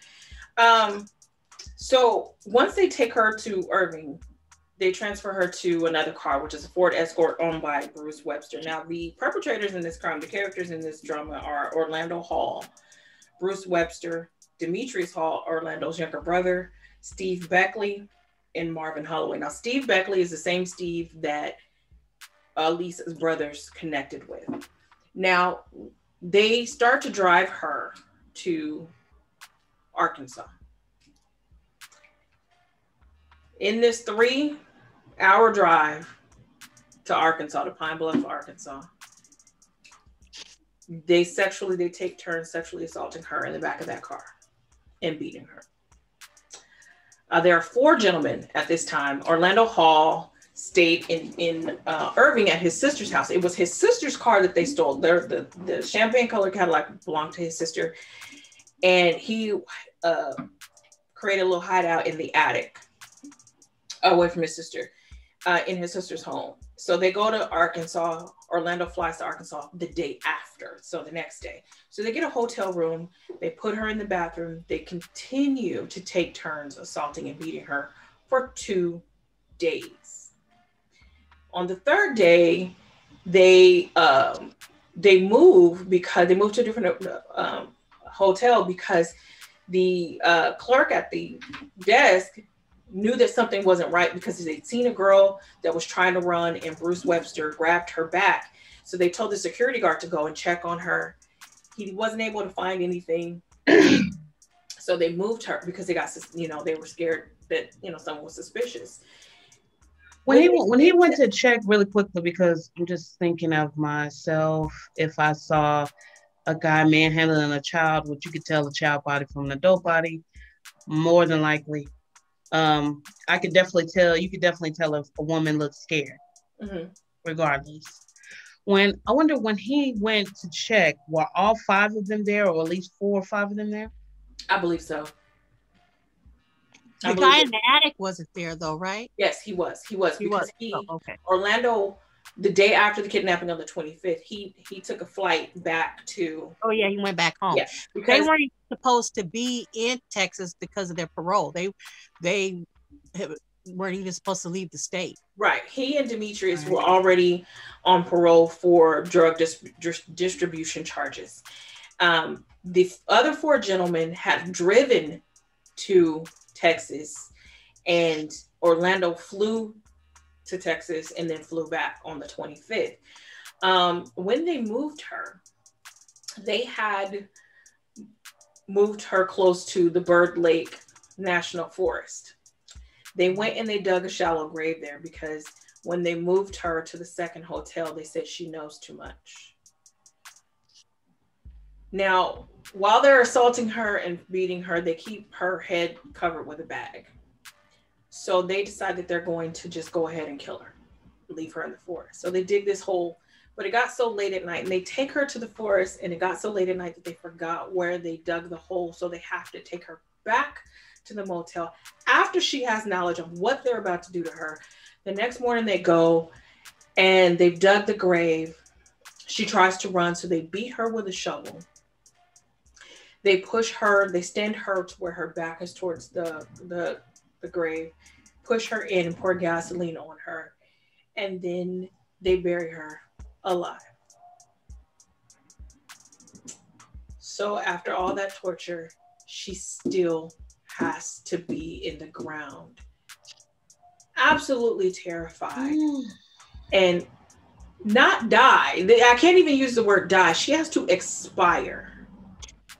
So once they take her to Irving, they transfer her to another car, which is a Ford Escort owned by Bruce Webster. Now, the perpetrators in this crime, the characters in this drama are Orlando Hall, Bruce Webster, Demetrius Hall, Orlando's younger brother, Steve Beckley, and Marvin Holloway. Now, Steve Beckley is the same Steve that Lisa's brothers connected with. Now, they start to drive her to Arkansas. In this 3-hour drive to Arkansas, to Pine Bluff, Arkansas, they take turns sexually assaulting her in the back of that car and beating her. There are 4 gentlemen at this time. Orlando Hall stayed in Irving at his sister's house. It was his sister's car that they stole. The champagne colored Cadillac belonged to his sister, and he created a little hideout in the attic away from his sister, in his sister's home. So they go to Arkansas. Orlando flies to Arkansas the day after, so the next day. So they get a hotel room. They put her in the bathroom. They continue to take turns assaulting and beating her for 2 days. On the 3rd day, they move to a different hotel because the clerk at the desk knew that something wasn't right because they'd seen a girl that was trying to run and Bruce Webster grabbed her back. So they told the security guard to go and check on her. He wasn't able to find anything. So they moved her because they were scared that, someone was suspicious. When he went to check really quickly, because I'm just thinking of myself, if I saw a guy manhandling a child, which you could tell the child body from an adult body, more than likely, you could definitely tell if a woman looks scared, regardless. I wonder when he went to check, were all 5 of them there, or at least 4 or 5 of them there? I believe so. The guy in the attic wasn't there though, right? Yes, he was. Orlando, the day after the kidnapping on the 25th, he took a flight back to. Oh yeah, he went back home. Yes, because they weren't supposed to be in Texas because of their parole. They weren't even supposed to leave the state. Right. He and Demetrius were already on parole for drug distribution charges. The other 4 gentlemen had driven to Texas, and Orlando flew to Texas and then flew back on the 25th. When they moved her, they had moved her close to the Bird Lake National Forest. They went and they dug a shallow grave there because when they moved her to the second hotel, they said she knows too much. Now, while they're assaulting her and beating her, they keep her head covered with a bag. So they decide that they're going to just go ahead and kill her, leave her in the forest. So they dig this hole, but it got so late at night and they take her to the forest, and it got so late at night that they forgot where they dug the hole. So they have to take her back to the motel after she has knowledge of what they're about to do to her. The next morning they go and they've dug the grave. She tries to run, so they beat her with a shovel. They push her, they stand her to where her back is towards the grave, push her in and pour gasoline on her, and then they bury her alive. So after all that torture, she still has to be in the ground, absolutely terrified, and not die. I can't even use the word die. She has to expire.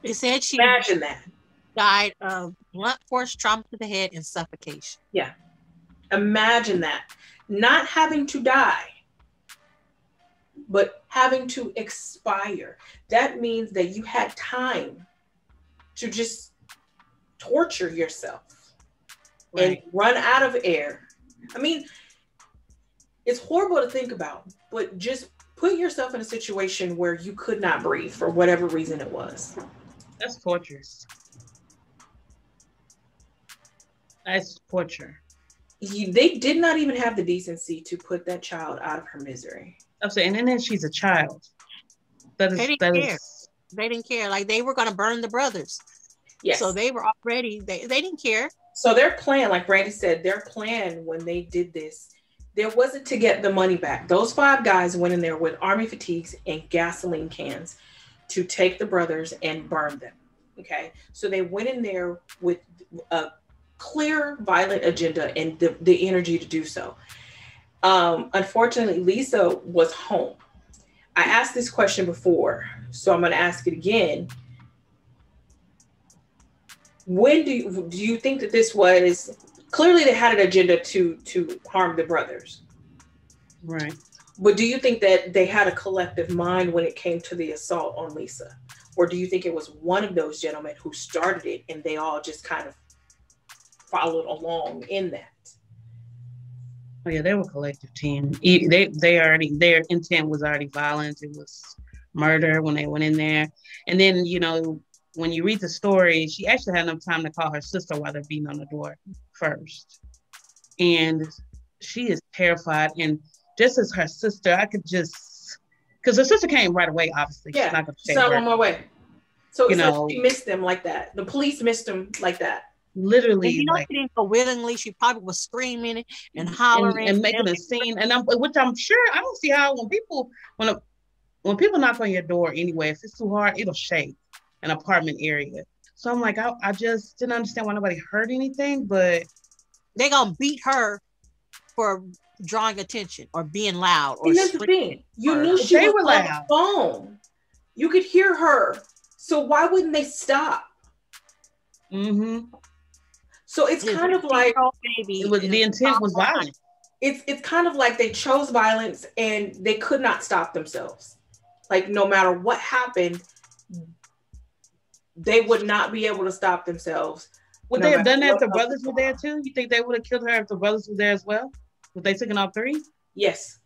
They said she Imagine that. Died of blunt force trauma to the head and suffocation. Yeah. Imagine that. Not having to die, but having to expire. That means that you had time to just torture yourself, right, and run out of air. I mean, it's horrible to think about, but just put yourself in a situation where you could not breathe for whatever reason it was. That's torturous. That's torture. They did not even have the decency to put that child out of her misery. I'm saying, and then she's a child. They didn't care. Like, they were going to burn the brothers. Yes. So they were already, they didn't care. So their plan, like Brandy said, their plan when they did this, there wasn't to get the money back. Those 5 guys went in there with army fatigues and gasoline cans to take the brothers and burn them. Okay. So they went in there with a clear, violent agenda and the energy to do so. Unfortunately, Lisa was home. I asked this question before, so I'm going to ask it again. When do you think that this was, clearly they had an agenda to harm the brothers. Right. But do you think that they had a collective mind when it came to the assault on Lisa? Or do you think it was one of those gentlemen who started it and they all just kind of followed along in that? Oh yeah, they were a collective team. They already, their intent was already violence. It was murder when they went in there. And then, you know, when you read the story, she actually had enough time to call her sister while they're beating on the door first. And she is terrified. And just as her sister, I could just, because her sister came right away, obviously. Yeah, she's not on my way. So it's like she missed them like that. The police missed them like that. Literally, and, you know, like, she didn't go willingly. She probably was screaming and hollering and making a scene. And which I'm sure, I don't see how when people knock on your door anyway, if it's too hard, it'll shake an apartment area. So I'm like, I just didn't understand why nobody heard anything, but they gonna beat her for drawing attention or being loud. Or and that's the thing. You knew she was on the phone. You could hear her. So why wouldn't they stop? Mm-hmm. So it's kind of like the intent was violent. It's kind of like they chose violence and they could not stop themselves. Like no matter what happened, they would not be able to stop themselves. Would they have done that if the brothers were there too? You think they would have killed her if the brothers were there as well? Would they taken all 3? Yes.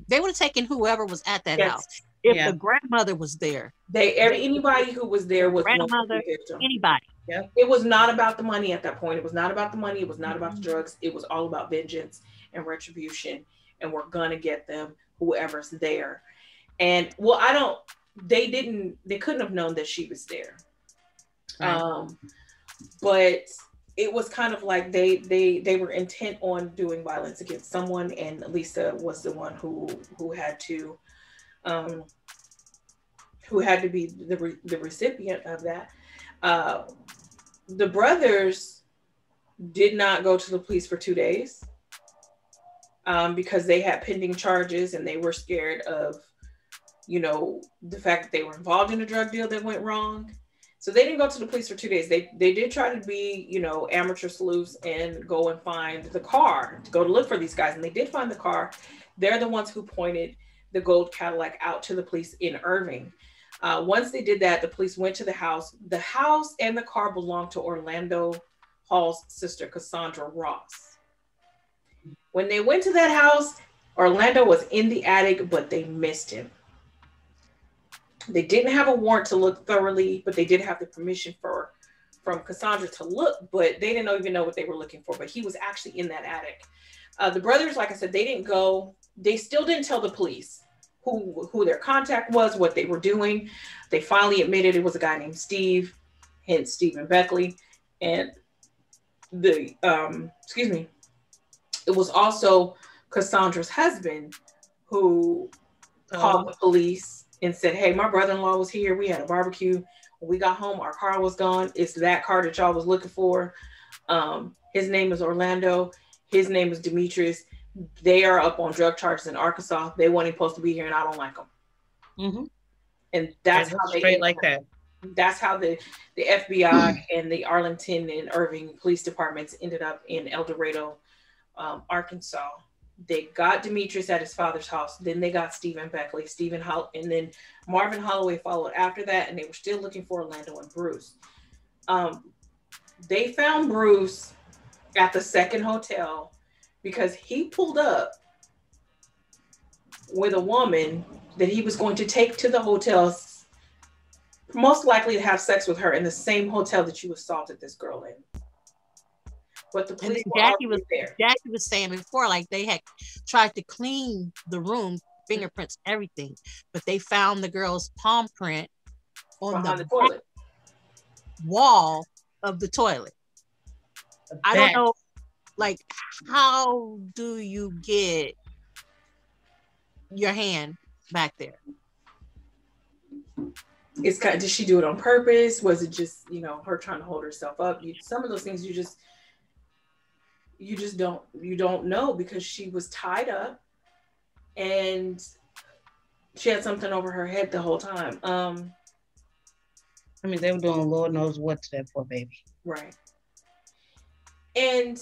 They would have taken whoever was at that house. If the grandmother was there. Anybody who was there was grandmother, anybody. Yeah. It was not about the money at that point. It was not about the money. It was not about the drugs. It was all about vengeance and retribution. And we're gonna get them, whoever's there. And they couldn't have known that she was there. Right. But it was kind of like they were intent on doing violence against someone, and Lisa was the one who had to be the recipient of that. The brothers did not go to the police for 2 days. because they had pending charges and they were scared of, the fact that they were involved in a drug deal that went wrong. So they didn't go to the police for 2 days. They did try to be, amateur sleuths and go and find the car to go to look for these guys. And they did find the car. They're the ones who pointed the gold Cadillac out to the police in Irving. Once they did that, the police went to the house. The house and the car belonged to Orlando Hall's sister, Cassandra Ross. When they went to that house, Orlando was in the attic, but they missed him. They didn't have a warrant to look thoroughly, but they did have the permission from Cassandra to look, but they didn't even know what they were looking for. But he was actually in that attic. The brothers, like I said, they didn't go. They still didn't tell the police who their contact was, what they were doing. They finally admitted it was a guy named Steve, hence Stephen Beckley. And it was also Cassandra's husband who called the police and said, hey, my brother-in-law was here. We had a barbecue. When we got home, our car was gone. It's that car that y'all was looking for. His name is Orlando. His name is Demetrius. They are up on drug charges in Arkansas. They weren't supposed to be here, and I don't like them. Mm-hmm. And that's how they straight like that. That's how the FBI and the Arlington and Irving police departments ended up in El Dorado, Arkansas. They got Demetrius at his father's house. Then they got Stephen Beckley, and then Marvin Holloway followed after that, and they were still looking for Orlando and Bruce. They found Bruce at the second hotel because he pulled up with a woman that he was going to take to the hotel, most likely to have sex with her in the same hotel that you assaulted this girl in. But the police were already there. Jackie was saying before, like they had tried to clean the room, fingerprints, everything, but they found the girl's palm print on the toilet wall of the toilet. I don't know, like, how do you get your hand back there? It's kind of, did she do it on purpose? Was it just, her trying to hold herself up? Some of those things you just don't know, because she was tied up and she had something over her head the whole time. I mean, they were doing Lord knows what to that poor baby. Right. And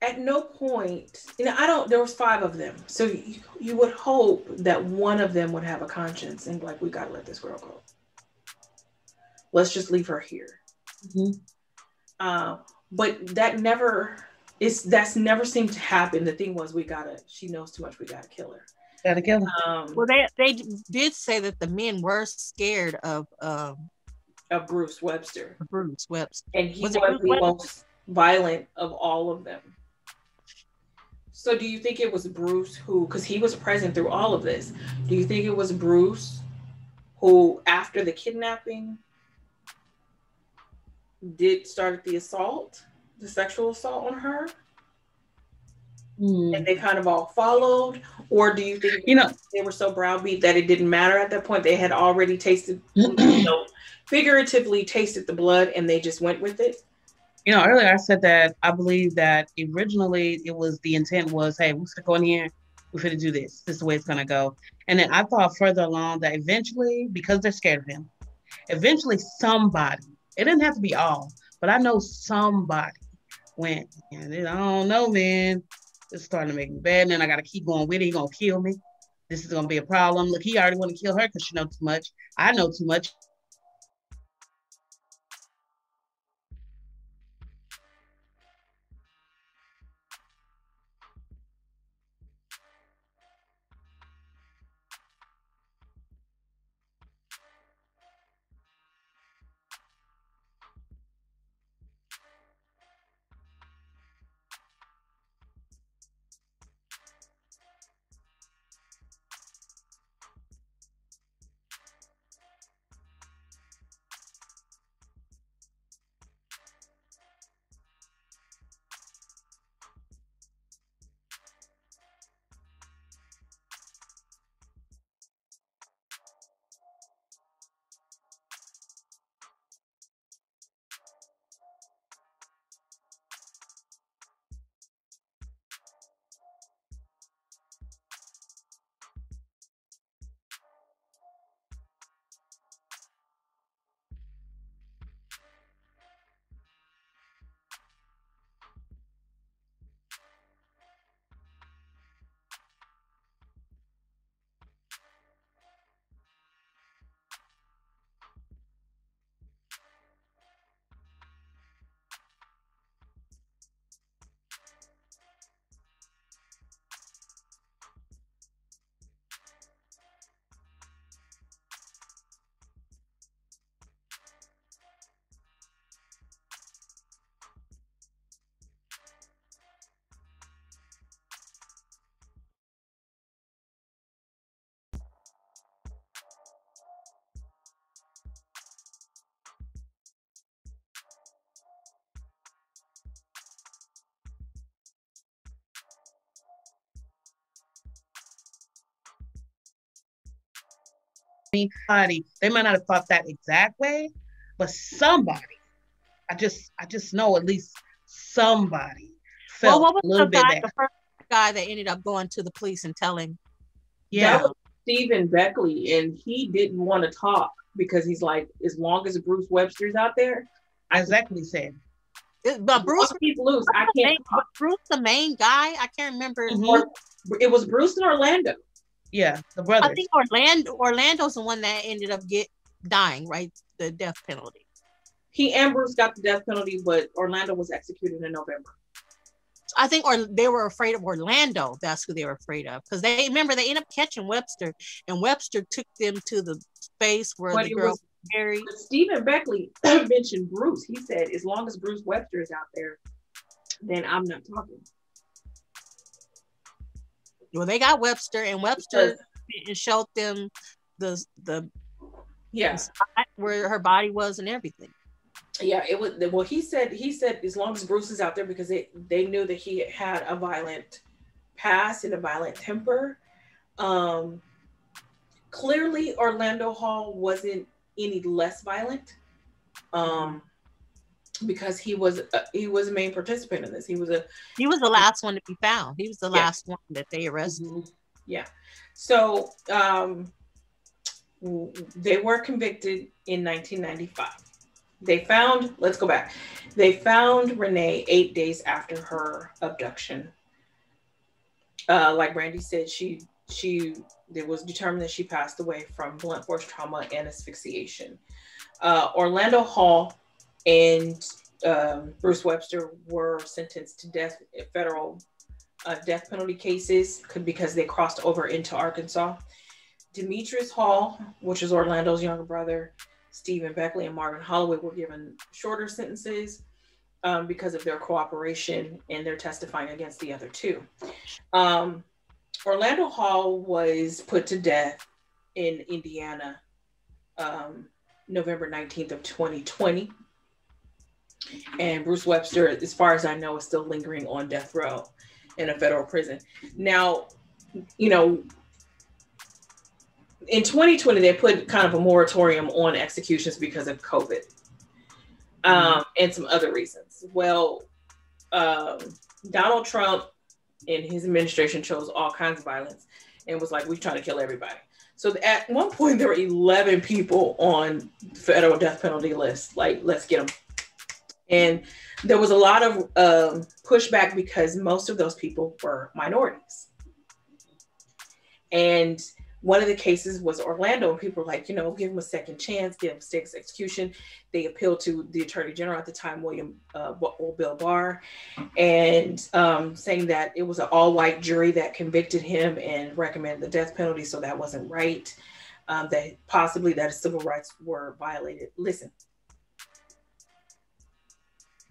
at no point, there was 5 of them. So you would hope that one of them would have a conscience and be like, we got to let this girl go. Let's just leave her here. Mm-hmm. But that's never seemed to happen. The thing was, she knows too much. We got to kill her. Got to kill her. Well, they did say that the men were scared of Bruce Webster. And he was the most violent of all of them. So do you think it was Bruce because he was present through all of this, do you think it was Bruce who, after the kidnapping, did start the sexual assault on her? And they kind of all followed? Or do you think they were so browbeat that it didn't matter at that point? They had already tasted, figuratively tasted the blood, and they just went with it? Earlier I said that I believe that originally the intent was, hey, we're going to go in here, we're going to do this. This is the way it's going to go. And then I thought further along that eventually, because they're scared of him, eventually somebody, it didn't have to be all, but I know somebody went, and I don't know, man, it's starting to make me bad, and then I got to keep going with it. He's going to kill me. This is going to be a problem. Look, he already want to kill her because she knows too much. I know too much. They might not have thought that exact way, but somebody, I just know at least somebody felt what was a little bit the first guy that ended up going to the police and telling? Yeah, that was Stephen Beckley, and he didn't want to talk because he's like, as long as Bruce Webster's out there, exactly said. But Bruce, he's loose. I can't. But Bruce, the main guy, I can't remember. It was Bruce and Orlando. Yeah, the brothers. I think Orlando's the one that ended up dying, right? The death penalty. He and Bruce got the death penalty, but Orlando was executed in November. I think they were afraid of Orlando. That's who they were afraid of, because they ended up catching Webster, and Webster took them to the space where the girl was buried. Stephen Beckley mentioned Bruce. He said, as long as Bruce Webster is out there, then I'm not talking. Well, they got Webster, and Webster showed them the spot where her body was and everything. Yeah, it was. Well, he said as long as Bruce is out there, because they knew that he had a violent past and a violent temper. Clearly, Orlando Hall wasn't any less violent, because he was a main participant in this. He was the last one to be found. He was the last one that they arrested. Yeah. So they were convicted in 1995. Let's go back. They found Rene 8 days after her abduction. Like Brandy said, it was determined that she passed away from blunt force trauma and asphyxiation. Orlando Hall and Bruce Webster were sentenced to death, federal death penalty cases, because they crossed over into Arkansas. Demetrius Hall, which is Orlando's younger brother, Stephen Beckley, and Marvin Holloway were given shorter sentences because of their cooperation and their testifying against the other two. Orlando Hall was put to death in Indiana, November 19th of 2020. And Bruce Webster, as far as I know, is still lingering on death row in a federal prison. Now, in 2020, they put kind of a moratorium on executions because of COVID, and some other reasons. Well, Donald Trump and his administration chose all kinds of violence and was like, we're trying to kill everybody. So at one point, there were 11 people on the federal death penalty list. Like, let's get them. And there was a lot of pushback because most of those people were minorities. And one of the cases was Orlando, and people were like, give him a second chance, give him state execution. They appealed to the Attorney General at the time, Bill Barr, and saying that it was an all-white jury that convicted him and recommended the death penalty, so that wasn't right. That possibly that his civil rights were violated. Listen,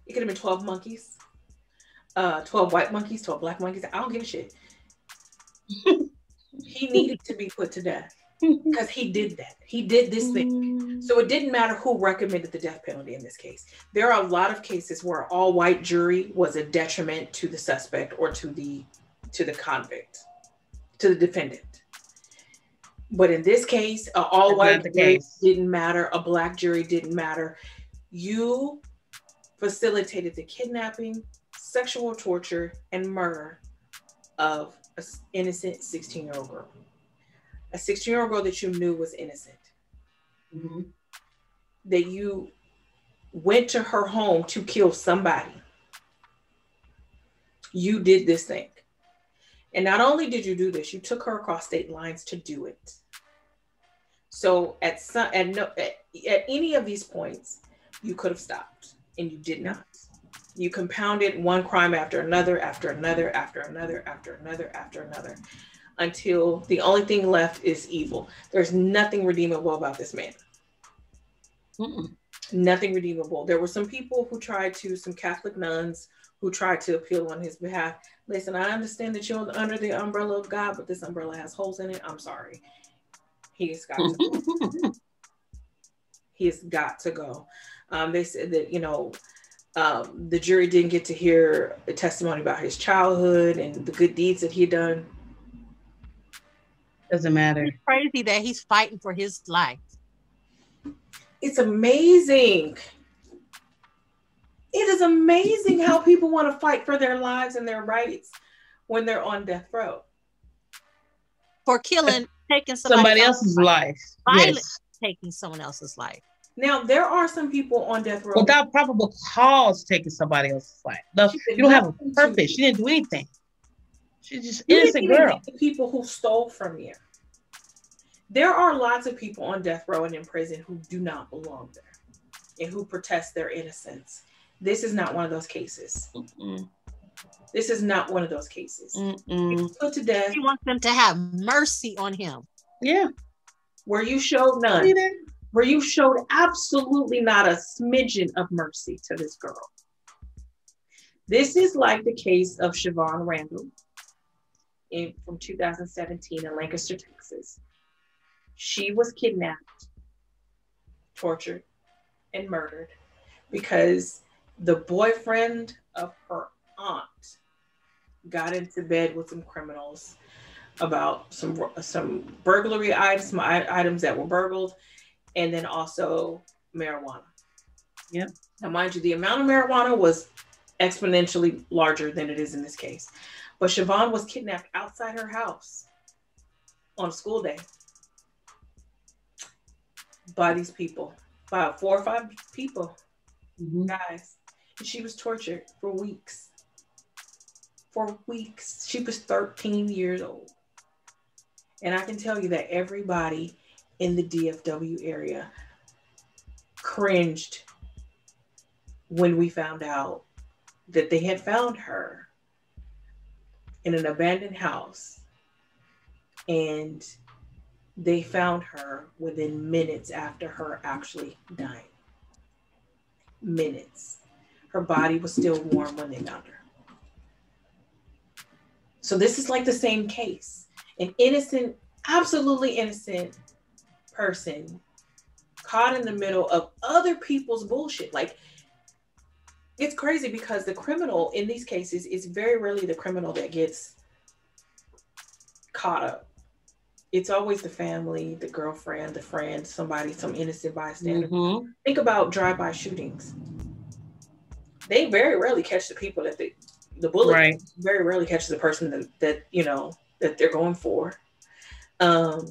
it could have been 12 monkeys, 12 white monkeys, 12 black monkeys. I don't give a shit. He needed to be put to death because he did that. He did this thing. So it didn't matter who recommended the death penalty in this case. There are a lot of cases where all white jury was a detriment to the suspect or to the convict, to the defendant. But in this case, an all white jury didn't matter. A black jury didn't matter. You facilitated the kidnapping, sexual torture, and murder of an innocent 16-year-old girl. A 16-year-old girl that you knew was innocent. Mm-hmm. That you went to her home to kill somebody. You did this thing. And not only did you do this, you took her across state lines to do it. So at any of these points, you could have stopped, and you did not. You compounded one crime after another, after another, after another, after another, after another, until the only thing left is evil. There's nothing redeemable about this man. Nothing redeemable. There were some people who some Catholic nuns who tried to appeal on his behalf. Listen, I understand that you're under the umbrella of God, but this umbrella has holes in it. I'm sorry. He's got to go. He's got to go. They said that, the jury didn't get to hear the testimony about his childhood and the good deeds that he'd done. Doesn't matter. It's crazy that he's fighting for his life. It's amazing. It is amazing how people want to fight for their lives and their rights when they're on death row. For killing, taking somebody else's life. Violently Yes. taking someone else's life. Now, there are some people on death row. Without probable cause taking somebody else's life. No, you don't have a purpose. She didn't do anything. She's just an innocent girl. The people who stole from you. There are lots of people on death row and in prison who do not belong there and who protest their innocence. This is not one of those cases. Mm-mm. This is not one of those cases. He was put to death. He wants them to have mercy on him. Yeah. Where you showed none. Where you showed absolutely not a smidgen of mercy to this girl. This is like the case of Siobhan Randall from 2017 in Lancaster, Texas. She was kidnapped, tortured, and murdered because the boyfriend of her aunt got into bed with some criminals about some burglary items, some items that were burgled, and then also marijuana. Yeah. Now, mind you, the amount of marijuana was exponentially larger than it is in this case. But Siobhan was kidnapped outside her house on a school day by these people, by 4 or 5 people, guys. And she was tortured for weeks. For weeks. She was 13 years old. And I can tell you that everybody in the DFW area cringed when we found out that they had found her in an abandoned house, and they found her within minutes after her actually dying. Minutes. Her body was still warm when they found her. So this is like the same case. An innocent, absolutely innocent person caught in the middle of other people's bullshit. Like, it's crazy because the criminal in these cases is very rarely the criminal that gets caught up. It's always the family, the girlfriend, the friend, somebody, some innocent bystander. Think about drive-by shootings. They very rarely catch the people that the bullet very rarely catches the person that you know that they're going for. All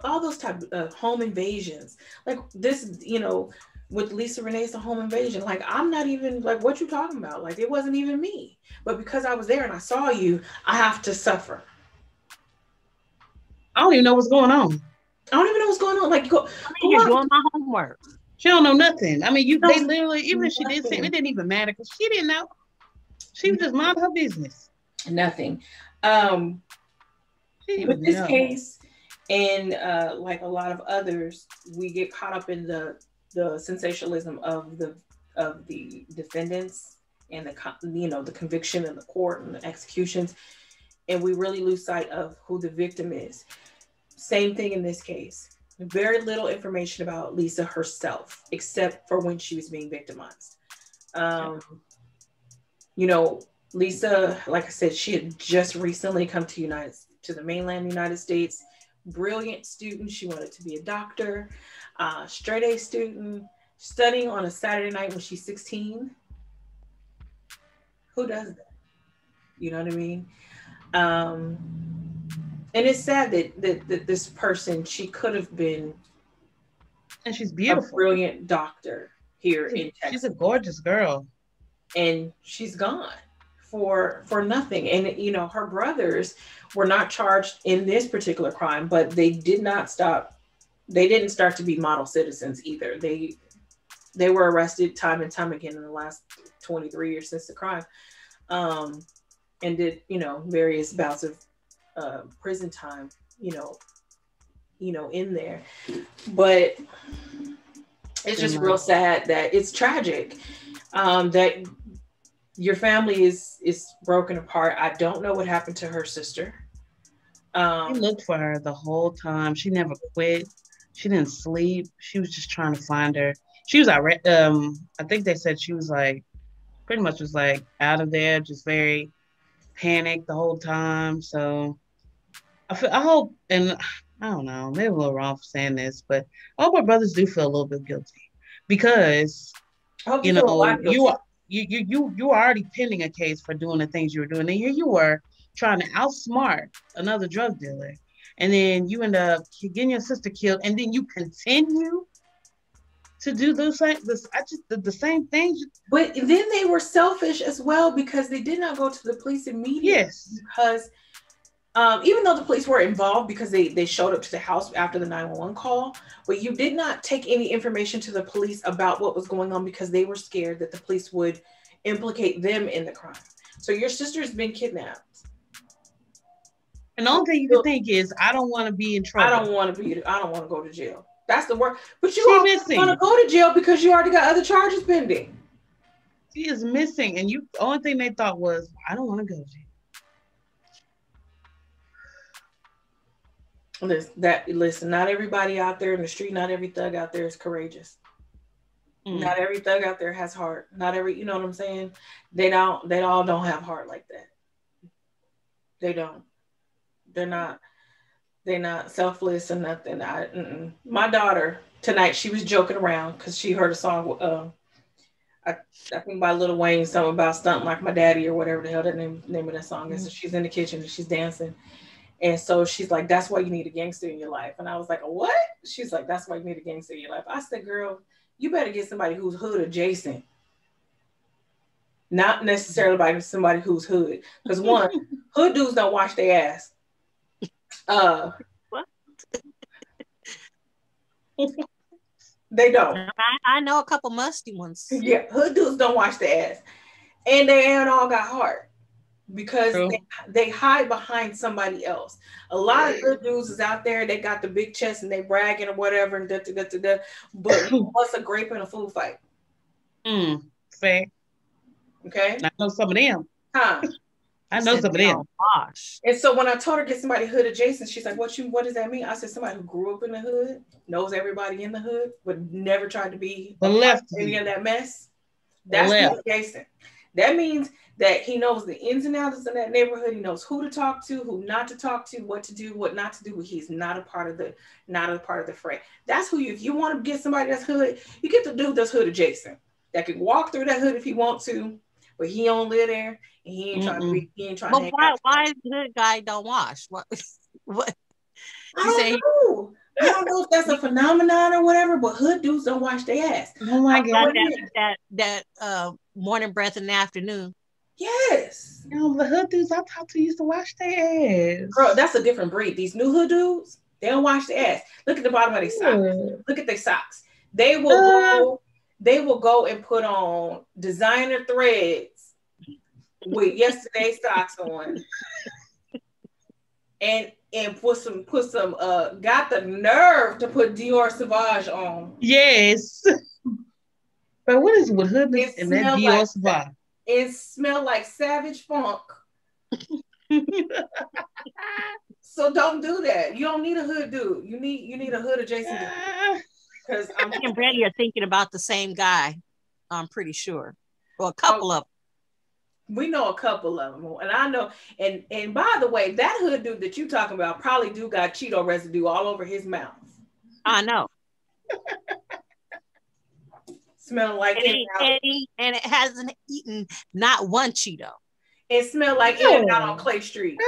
those type of home invasions, like this, you know, with Lisa Renee's The Home Invasion. Like, I'm not even like, what you talking about? Like, it wasn't even me, but because I was there and I saw you, I have to suffer. I don't even know what's going on. I don't even know what's going on. Like, you're doing my homework. She don't know nothing. I mean, they literally, even if she did something, it didn't even matter because she didn't know. She was just mind her business. Nothing. With this case, and like a lot of others, we get caught up in the sensationalism of the defendants and the conviction and the court and the executions, and we really lose sight of who the victim is. Same thing in this case. Very little information about Lisa herself, except for when she was being victimized. You know, Lisa, like I said, she had just recently come to the mainland United States. Brilliant student. She wanted to be a doctor. Straight A student, studying on a Saturday night when she's 16. Who does that? You know what I mean? And it's sad that this person, she could have been, and she's beautiful, a brilliant doctor here in Texas. She's a gorgeous girl, and she's gone for nothing. And you know, her brothers were not charged in this particular crime, but they didn't start to be model citizens either. They were arrested time and time again in the last 23 years since the crime, and did, you know, various bouts of prison time, you know, in there. But it's just real sad that it's tragic that your family is broken apart. I don't know what happened to her sister. He looked for her the whole time. She never quit. She didn't sleep. She was just trying to find her. She was I think they said she was like, pretty much was like out of there, just very panicked the whole time. So I hope, and I don't know, maybe I'm a little wrong for saying this, but I hope our brothers do feel a little bit guilty because I hope you you feel a know lot guilty. you are already pending a case for doing the things you were doing, and here you were trying to outsmart another drug dealer, and then you end up getting your sister killed, and then you continue to do the same things. But then they were selfish as well because they did not go to the police immediately. Yes. Because even though the police were involved because they showed up to the house after the 911 call, but you did not take any information to the police about what was going on because they were scared that the police would implicate them in the crime. So your sister's been kidnapped. And the only thing you can think is, I don't want to be in trouble. I don't want to go to jail. That's the word. But you are going to go to jail because you already got other charges pending. She is missing. And the only thing they thought was, I don't want to go to jail. Listen, not everybody out there in the street, not every thug out there is courageous. Not every thug out there has heart. Not every, you know what I'm saying? They all don't have heart like that. They don't. They're not selfless or nothing. My daughter tonight, she was joking around because she heard a song. I think by Lil Wayne, something about stunting like my daddy or whatever the hell that name of that song is. So she's in the kitchen and she's dancing. And so she's like, that's why you need a gangster in your life. And I was like, what? She's like, that's why you need a gangster in your life. I said, girl, you better get somebody who's hood adjacent. Not necessarily by somebody who's hood. Because one, hood dudes don't wash their ass. What? They don't. I know a couple musty ones. Yeah, hood dudes don't wash their ass. And they ain't all got heart. Because they hide behind somebody else. A lot of good dudes is out there, they got the big chest and they bragging or whatever, and but what's a grape in a food fight? Fair. Okay. I know some of them. Huh. I know some of them. Gosh. And so when I told her get somebody hood adjacent, she's like, what does that mean? I said, somebody who grew up in the hood, knows everybody in the hood, but never tried to be any of that mess. That's hood adjacent. That means that he knows the ins and outs of that neighborhood. He knows who to talk to, who not to talk to, what to do, what not to do. He's not a part of the fray. That's who if you want to get somebody that's hood, you get the dude that's hood adjacent that can walk through that hood if he wants to, but he don't live there and he ain't trying to be. He ain't trying to. But why the hood guy don't wash? What? I don't know if that's a phenomenon or whatever, but hood dudes don't wash their ass. Oh my God. That morning breath in the afternoon. Yes. The hood dudes I talked to used to wash their ass. Girl, that's a different breed. These new hood dudes, they don't wash their ass. Look at the bottom of their socks. Look at their socks. They will go and put on designer threads with yesterday's socks on. And put some got the nerve to put Dior Sauvage on. Yes. But what is it with hood and that Dior Sauvage? It smelled like Savage Funk. So don't do that. You don't need a hood dude. You need a hood adjacent dude. Because me and Brandy are thinking about the same guy. I'm pretty sure. Well, a couple of them. We know a couple of them, and I know. And by the way, that hood dude that you talking about probably got Cheeto residue all over his mouth. I know. Smelling like and it hasn't eaten not one Cheeto. It smelled like In-N-Out on Clay Street.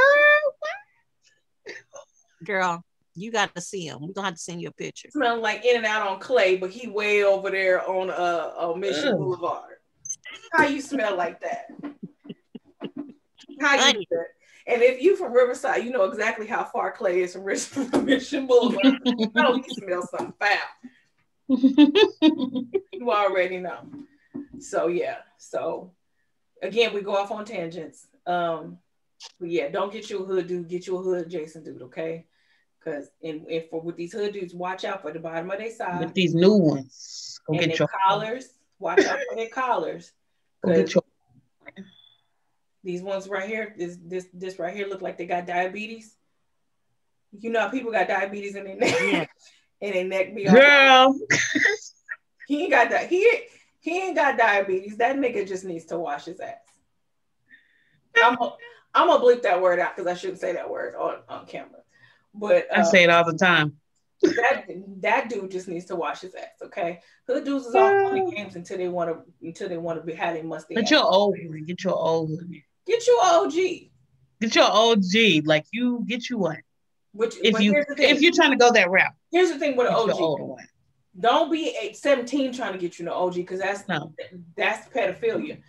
Girl, you got to see him. We're gonna have to send you a picture. Smelling like In-N-Out on Clay, but he way over there on Mission Boulevard. How you smell like that? How you do that? And if you from Riverside, you know exactly how far Clay is from Mission Boulevard. You know he smells something foul. You already know. So yeah. So again, we go off on tangents. But yeah, don't get you a hood dude. Get you a hood adjacent dude, okay? Because with these hood dudes, watch out for the bottom of their side. With these new ones, go get your collars. Watch out for their collars. Go get your. These ones right here, this right here look like they got diabetes. You know, people got diabetes in their neck. Yeah. And their neck be all girl. He ain't got that. He ain't got diabetes. That nigga just needs to wash his ass. I'm gonna bleep that word out because I shouldn't say that word on camera. But I say it all the time. that dude just needs to wash his ass. Okay, hood dudes is all fun and games until they want to be had a mustache. Get your old one. Get your old one. Get you OG. Get your OG. Like you get you one. If you're trying to go that route. Here's the thing with an OG. Your older one. Don't be 17 trying to get you an OG because that's pedophilia.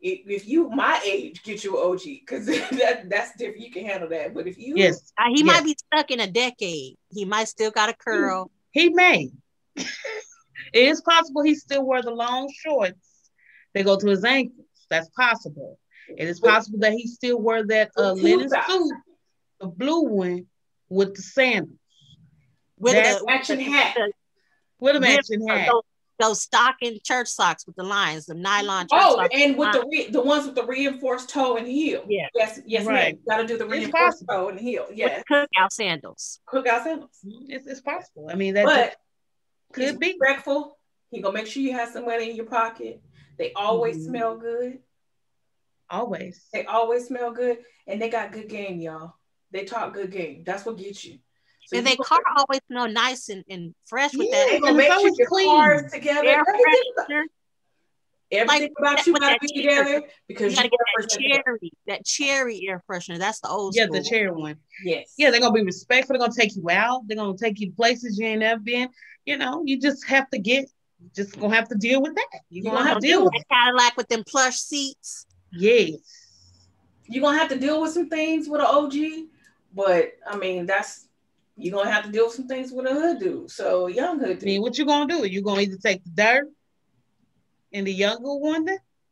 If you my age, get you an OG because that's different. You can handle that. But if you he might be stuck in a decade. He might still got a curl. He may. It is possible he still wear the long shorts that go to his ankles. That's possible. It is possible that he still wear that linen suit, the blue one with the sandals. With a matching hat. With a matching hat. Those stocking church socks with the lines, the nylon church socks. And with the ones with the reinforced toe and heel. Yeah. Yes, right. Got to do the reinforced toe and heel. Yeah. Cookout sandals. It's possible. I mean, that could be. Respectful. He gonna make sure you have some money in your pocket. They always smell good. Always. They always smell good, and they got good game, y'all. They talk good game. That's what gets you. So and their car always smell nice and fresh with that. They gonna make sure your cars together. Everything about you gotta be together because you gotta get that cherry air freshener. That's the old school. Yeah, the cherry one. Yes. Yeah, they're gonna be respectful. They're gonna take you out. They're gonna take you to places you ain't never been. You know, you just have to gonna have to deal with that. You're gonna have to deal with it. Cadillac with them plush seats. Yes. You're gonna have to deal with some things with an OG, but I mean you're gonna have to deal with some things with a hood dude. So young hood dude. I mean, what you gonna do? You gonna either take the dirt and the younger one,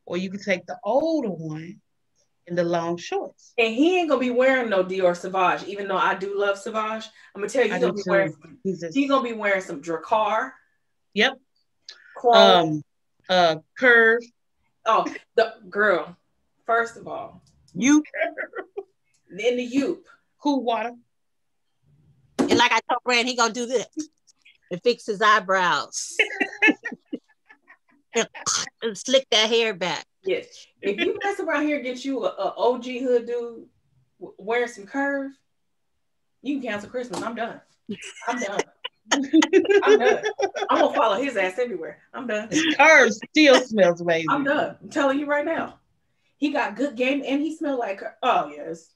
or you can take the older one in the long shorts. And he ain't gonna be wearing no Dior Sauvage, even though I do love Sauvage. I'm gonna tell you, he's gonna be wearing some Dracar. Yep. Chrome. Curve. Oh, the girl. First of all, you in the Yoop. Cool water. And like I told Rand, he gonna do this and fix his eyebrows and slick that hair back. Yes. If you mess around here, get you a OG hood dude wearing some curve, you can cancel Christmas. I'm done. I'm done. I'm gonna follow his ass everywhere. I'm done. Curve still smells amazing. I'm done. I'm telling you right now. He got good game and he smelled like her. Oh yes.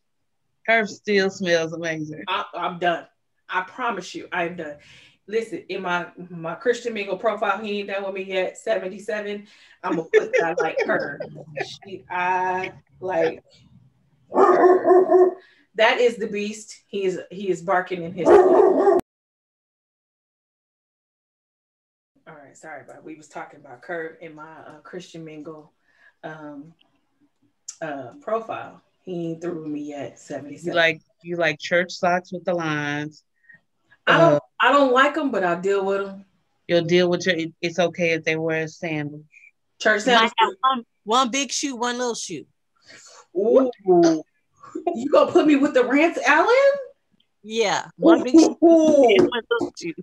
Curve still smells amazing. I'm done. I promise you, I'm done. Listen, in my Christian Mingle profile, he ain't done with me yet. 77. I'm gonna put that like her. I like her. That is the beast. He is barking in his sleep. All right, sorry about. We was talking about Curve in my Christian Mingle profile. He ain't through with me yet. 77. You like church socks with the lines. I don't like them, but I'll deal with them. You'll deal with it's okay if they wear sandals. Church sandals. One big shoe, one little shoe. Ooh. You gonna put me with the Rance Allen? Yeah. One big shoe, one little shoe.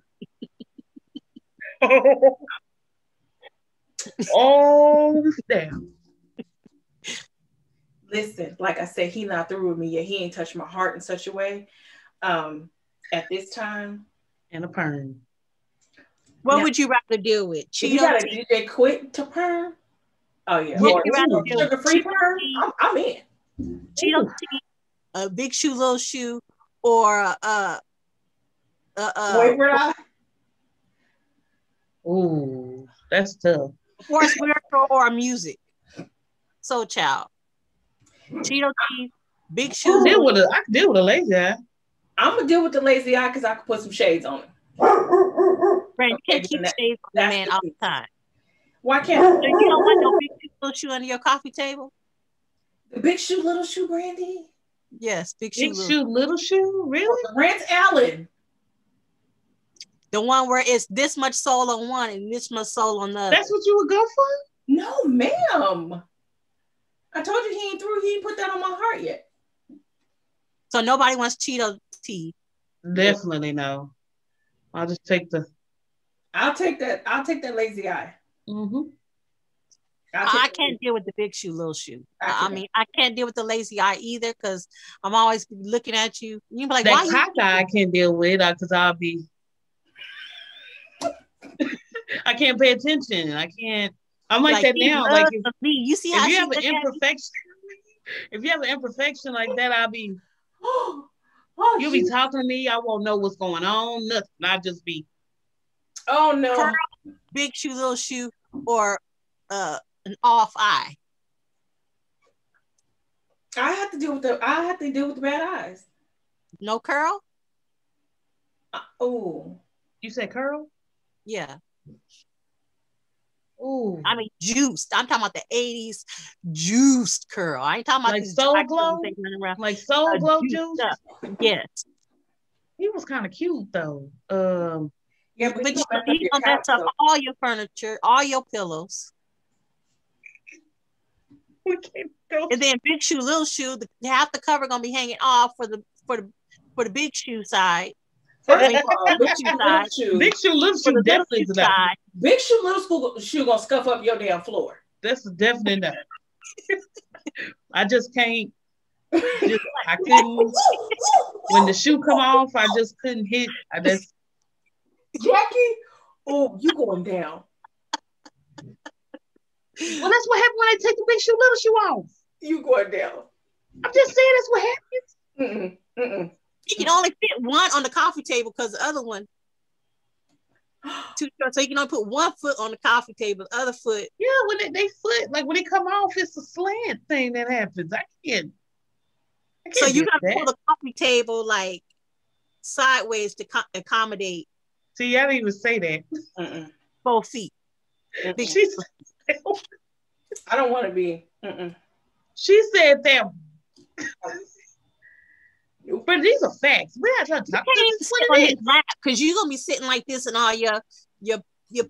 Oh, damn. Listen, like I said, he not through with me yet. He ain't touched my heart in such a way. At this time. And a perm. What would you rather deal with? Cheetos? You got a DJ Quick to perm? Oh yeah. Sugar-free perm? I'm in. Cheetos, a big shoe, little shoe, or Ooh, that's tough. Or spiritual or music. So child. Cheeto teeth, big shoes. I can deal with a lazy eye. I'm gonna deal with the lazy eye because I can put some shades on it. Friend, you can't keep shades on the man all the time. Why can't you don't want no big shoe, little shoe under your coffee table? The big shoe, little shoe, Brandy? Yes, big shoe, little shoe. Really? Rance Allen. The one where it's this much sole on one and this much sole on the other. That's what you would go for? No, ma'am. I told you he ain't through. He ain't put that on my heart yet. So nobody wants Cheeto tea. Definitely no. I'll just take I'll take that lazy eye. Mm-hmm. I can't deal with the big shoe, little shoe. I mean, I can't deal with the lazy eye either because I'm always looking at you. You be like, that why cock eye I can't deal with because I'll be. I can't pay attention. I can't. I'm like that now. Like if you see how you have an imperfection, if you have an imperfection like that, I'll be. You'll be talking to me. I won't know what's going on. Nothing. I'll just be. Oh no! Curl, big shoe, little shoe, or an off eye. I have to deal with the bad eyes. No curl. Oh, you said curl? Yeah. Oh, I mean juiced. I'm talking about the 80s juiced curl. I ain't talking about like Soul Glow. Like Soul Glow juice. Yes. He was kind of cute though. Yeah, but you gonna mess up all your furniture, all your pillows. We can't go. And then big shoe, little shoe, half the cover gonna be hanging off for the big shoe side. Big shoe, little shoe. Big shoe, little shoe, definitely not. Big shoe, little shoe gonna scuff up your damn floor. That's definitely not. I just can't. I couldn't. When the shoe come off, I just couldn't hit. Jackie, oh, you going down. Well, that's what happens when I take the big shoe, little shoe off. You going down. I'm just saying that's what happens. You can only fit one on the coffee table because the other one too short. So you can only put one foot on the coffee table, the other foot. Yeah, when they foot, like when they come off, it's a slant thing that happens. I can't so you gotta pull the coffee table like sideways to accommodate. See, I didn't even say that. 4 feet. I don't want to be. She said that. But these are facts. We're not trying to talk about his lap because you're gonna be sitting like this in all your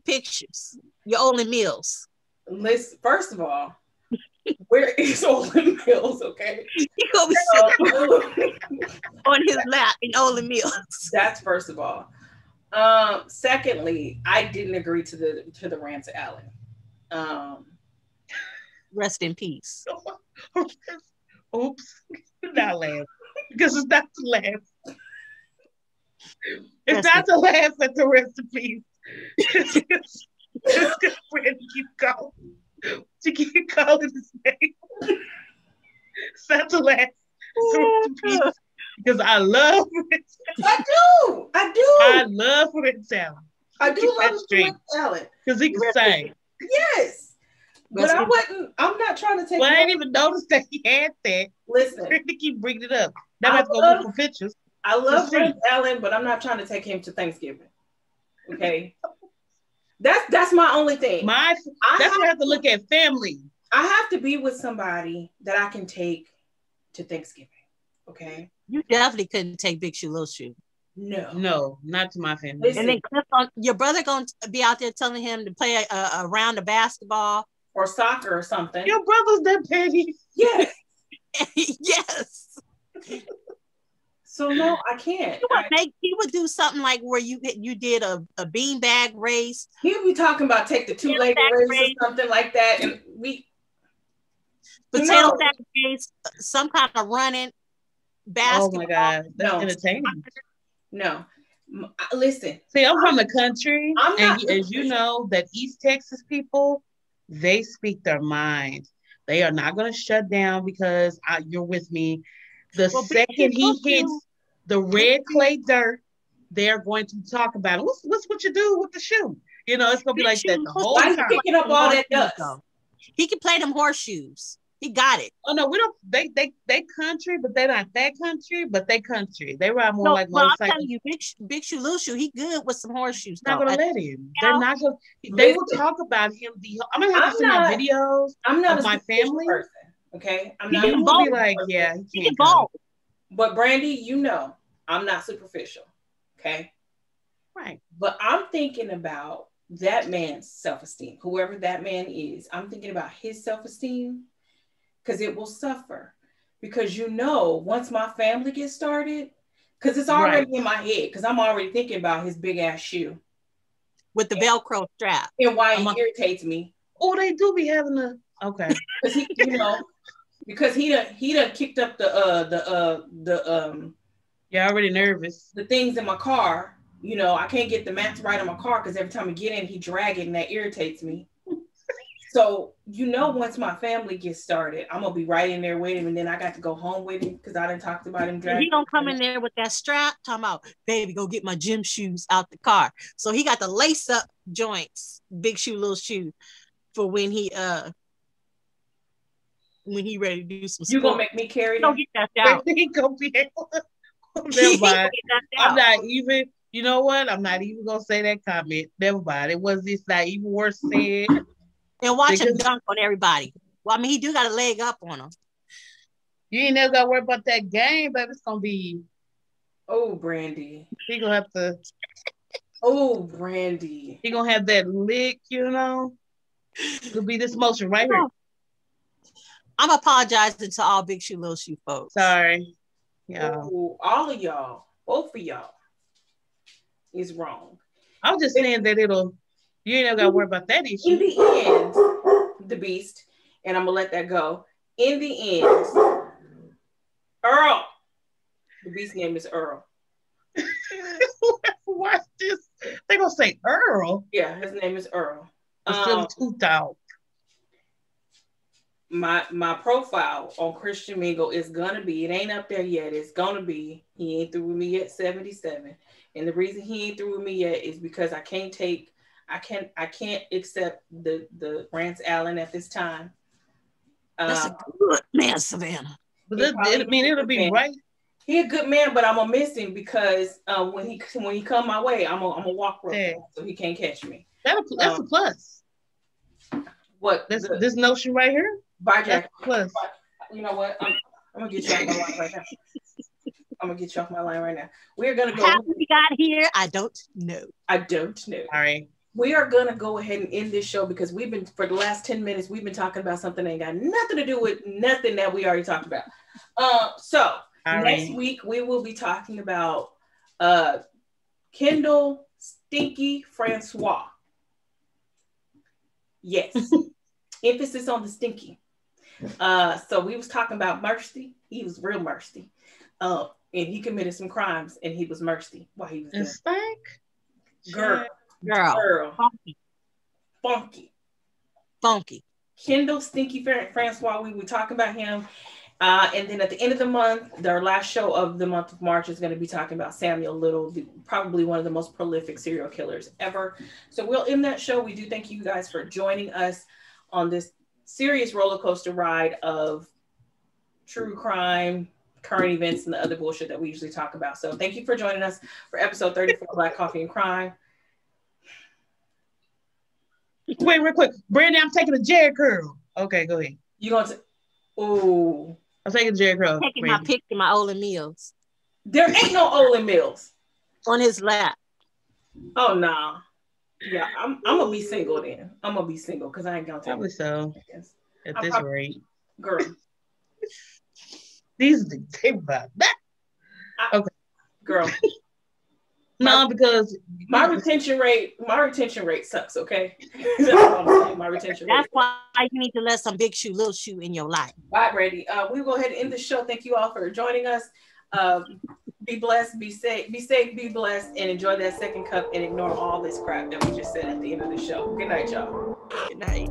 pictures, your Only Meals. Listen, first of all, where is Only Meals? Okay, you're gonna be sitting on his lap in Only Meals. That's first of all. Secondly, I didn't agree to the rants, Alan. Rest in peace. Oops, not laugh because it's not to laugh. It's not to laugh at the rest in peace. It's good for him to keep calling. To keep calling his name. It's not to laugh. Because I love it. I do. I love Rene Allen. I do love Rene Allen. Because he can sing. Yes. But I'm not trying to take. Well, I didn't even notice that he had that. Listen. To keep bringing it up. Now I have to go look for pictures. I love Rene Allen, but I'm not trying to take him to Thanksgiving. Okay. That's my only thing. That's why I have to look at family. I have to be with somebody that I can take to Thanksgiving. Okay. You definitely couldn't take Big Shoe, Little Shoe. No, not to my family. Listen, and then your brother going to be out there telling him to play a round of basketball or soccer or something. Your brother's that petty. Yes. Yes. So no, I can't. He would do something like where you did a beanbag race. He would be talking about take the two-legged race or something like that, and potato sack race, some kind of running basketball. Oh my God, that's entertaining. No, listen. See, I'm from the country, and as you know, that East Texas people, they speak their mind. They are not going to shut down because you're with me. The second he hits the red clay dirt, they're going to talk about it. What's what you do with the shoe? You know, it's going to be like that the whole time. Why picking up all that dust? He can play them horseshoes. He got it. Oh no, we don't. They country, but they're not that country. But they country. They ride more like motorcycles. I'm telling you, big shoe, little shoe. He good with some horseshoes. Not gonna let him. They're not gonna. They will talk about him. I'm gonna have to see my videos. I'm not of my family. Person, okay, I'm not. He will be like, yeah, he can't both. But Brandy, you know, I'm not superficial. Okay, right. But I'm thinking about that man's self-esteem. Whoever that man is, I'm thinking about his self-esteem. Because it will suffer. Because once my family gets started, because it's already in my head, because I'm already thinking about his big ass shoe. With the Velcro strap. And why it irritates me. Oh, they do be having a okay. Because he done kicked up the You're already nervous. the things in my car. I can't get the mats right on my car because every time I get in, he drag it and that irritates me. So, once my family gets started, I'm going to be right in there with him. And then I got to go home with him because I done talked about him dragging. He don't come in there with that strap talking about, baby, go get my gym shoes out the car. So he got the lace up joints, big shoe, little shoe, for when he ready to do some sport. You going to make me carry Don't get that out. He gonna be able to, I'm not even, you know what? I'm not even going to say that comment. Never mind. It's not even worth saying. And watch him dunk on everybody. Well, I mean, he do got a leg up on him. You ain't never got to worry about that game, but it's going to be. Oh, Brandy. He going to have to. Oh, Brandy. He going to have that lick, It'll be this motion right here. I'm apologizing to all big shoe, little shoe folks. Sorry. Yeah. All of y'all, both of y'all is wrong. I was just saying that you ain't never got to worry about that issue. In the end, the beast, and I'm going to let that go. In the end, Earl. The beast's name is Earl. Watch this. They're going to say Earl. Yeah, his name is Earl. Still toothed out. My profile on Christian Mingle is going to be, it ain't up there yet. It's going to be, he ain't through with me yet, 77. And the reason he ain't through with me yet is because I can't accept the Rance Allen at this time. That's a good man, Savannah. But it'll be right. He a good man, but I'm gonna miss him because when he come my way, I'm gonna walk real fast, so he can't catch me. That's a plus. What this notion right here? Bye, Jack. Plus. You know what? I'm gonna get you off my line right now. I'm gonna get you off my line right now. We're gonna go. How we got here? I don't know. I don't know. All right. We are gonna go ahead and end this show because we've been for the last 10 minutes. We've been talking about something that ain't got nothing to do with nothing that we already talked about. So next week we will be talking about Kendall Stinky Francois. Yes, emphasis on the stinky. So we was talking about mercy. He was real mercy. And he committed some crimes, and he was mercy while he was there. Girl. Funky. Kendall Stinky Francois. We were talking about him. And then at the end of the month, our last show of the month of March is going to be talking about Samuel Little, probably one of the most prolific serial killers ever. So we'll end that show. We do thank you guys for joining us on this serious roller coaster ride of true crime, current events, and the other bullshit that we usually talk about. So thank you for joining us for episode 34 of Black Coffee and Crime. Wait, real quick. Brandy, I'm taking a Jerry curl. Okay, go ahead. You going to... Oh, I'm taking Jerry curl. Taking my pick in my Olin Mills. There ain't no Olin Mills on his lap. Oh no. Nah. Yeah, I'm gonna be single then. I'm gonna be single because I ain't gonna take probably so. At this rate, girl. These think about that. Okay, girl. No, because my retention rate sucks. Okay, that's what I'm saying. My retention rate. That's why you need to let some big shoe, little shoe in your life. Bye, Brady. We will go ahead and end the show. Thank you all for joining us. Be blessed, be safe, be blessed, and enjoy that second cup and ignore all this crap that we just said at the end of the show. Good night, y'all. Good night.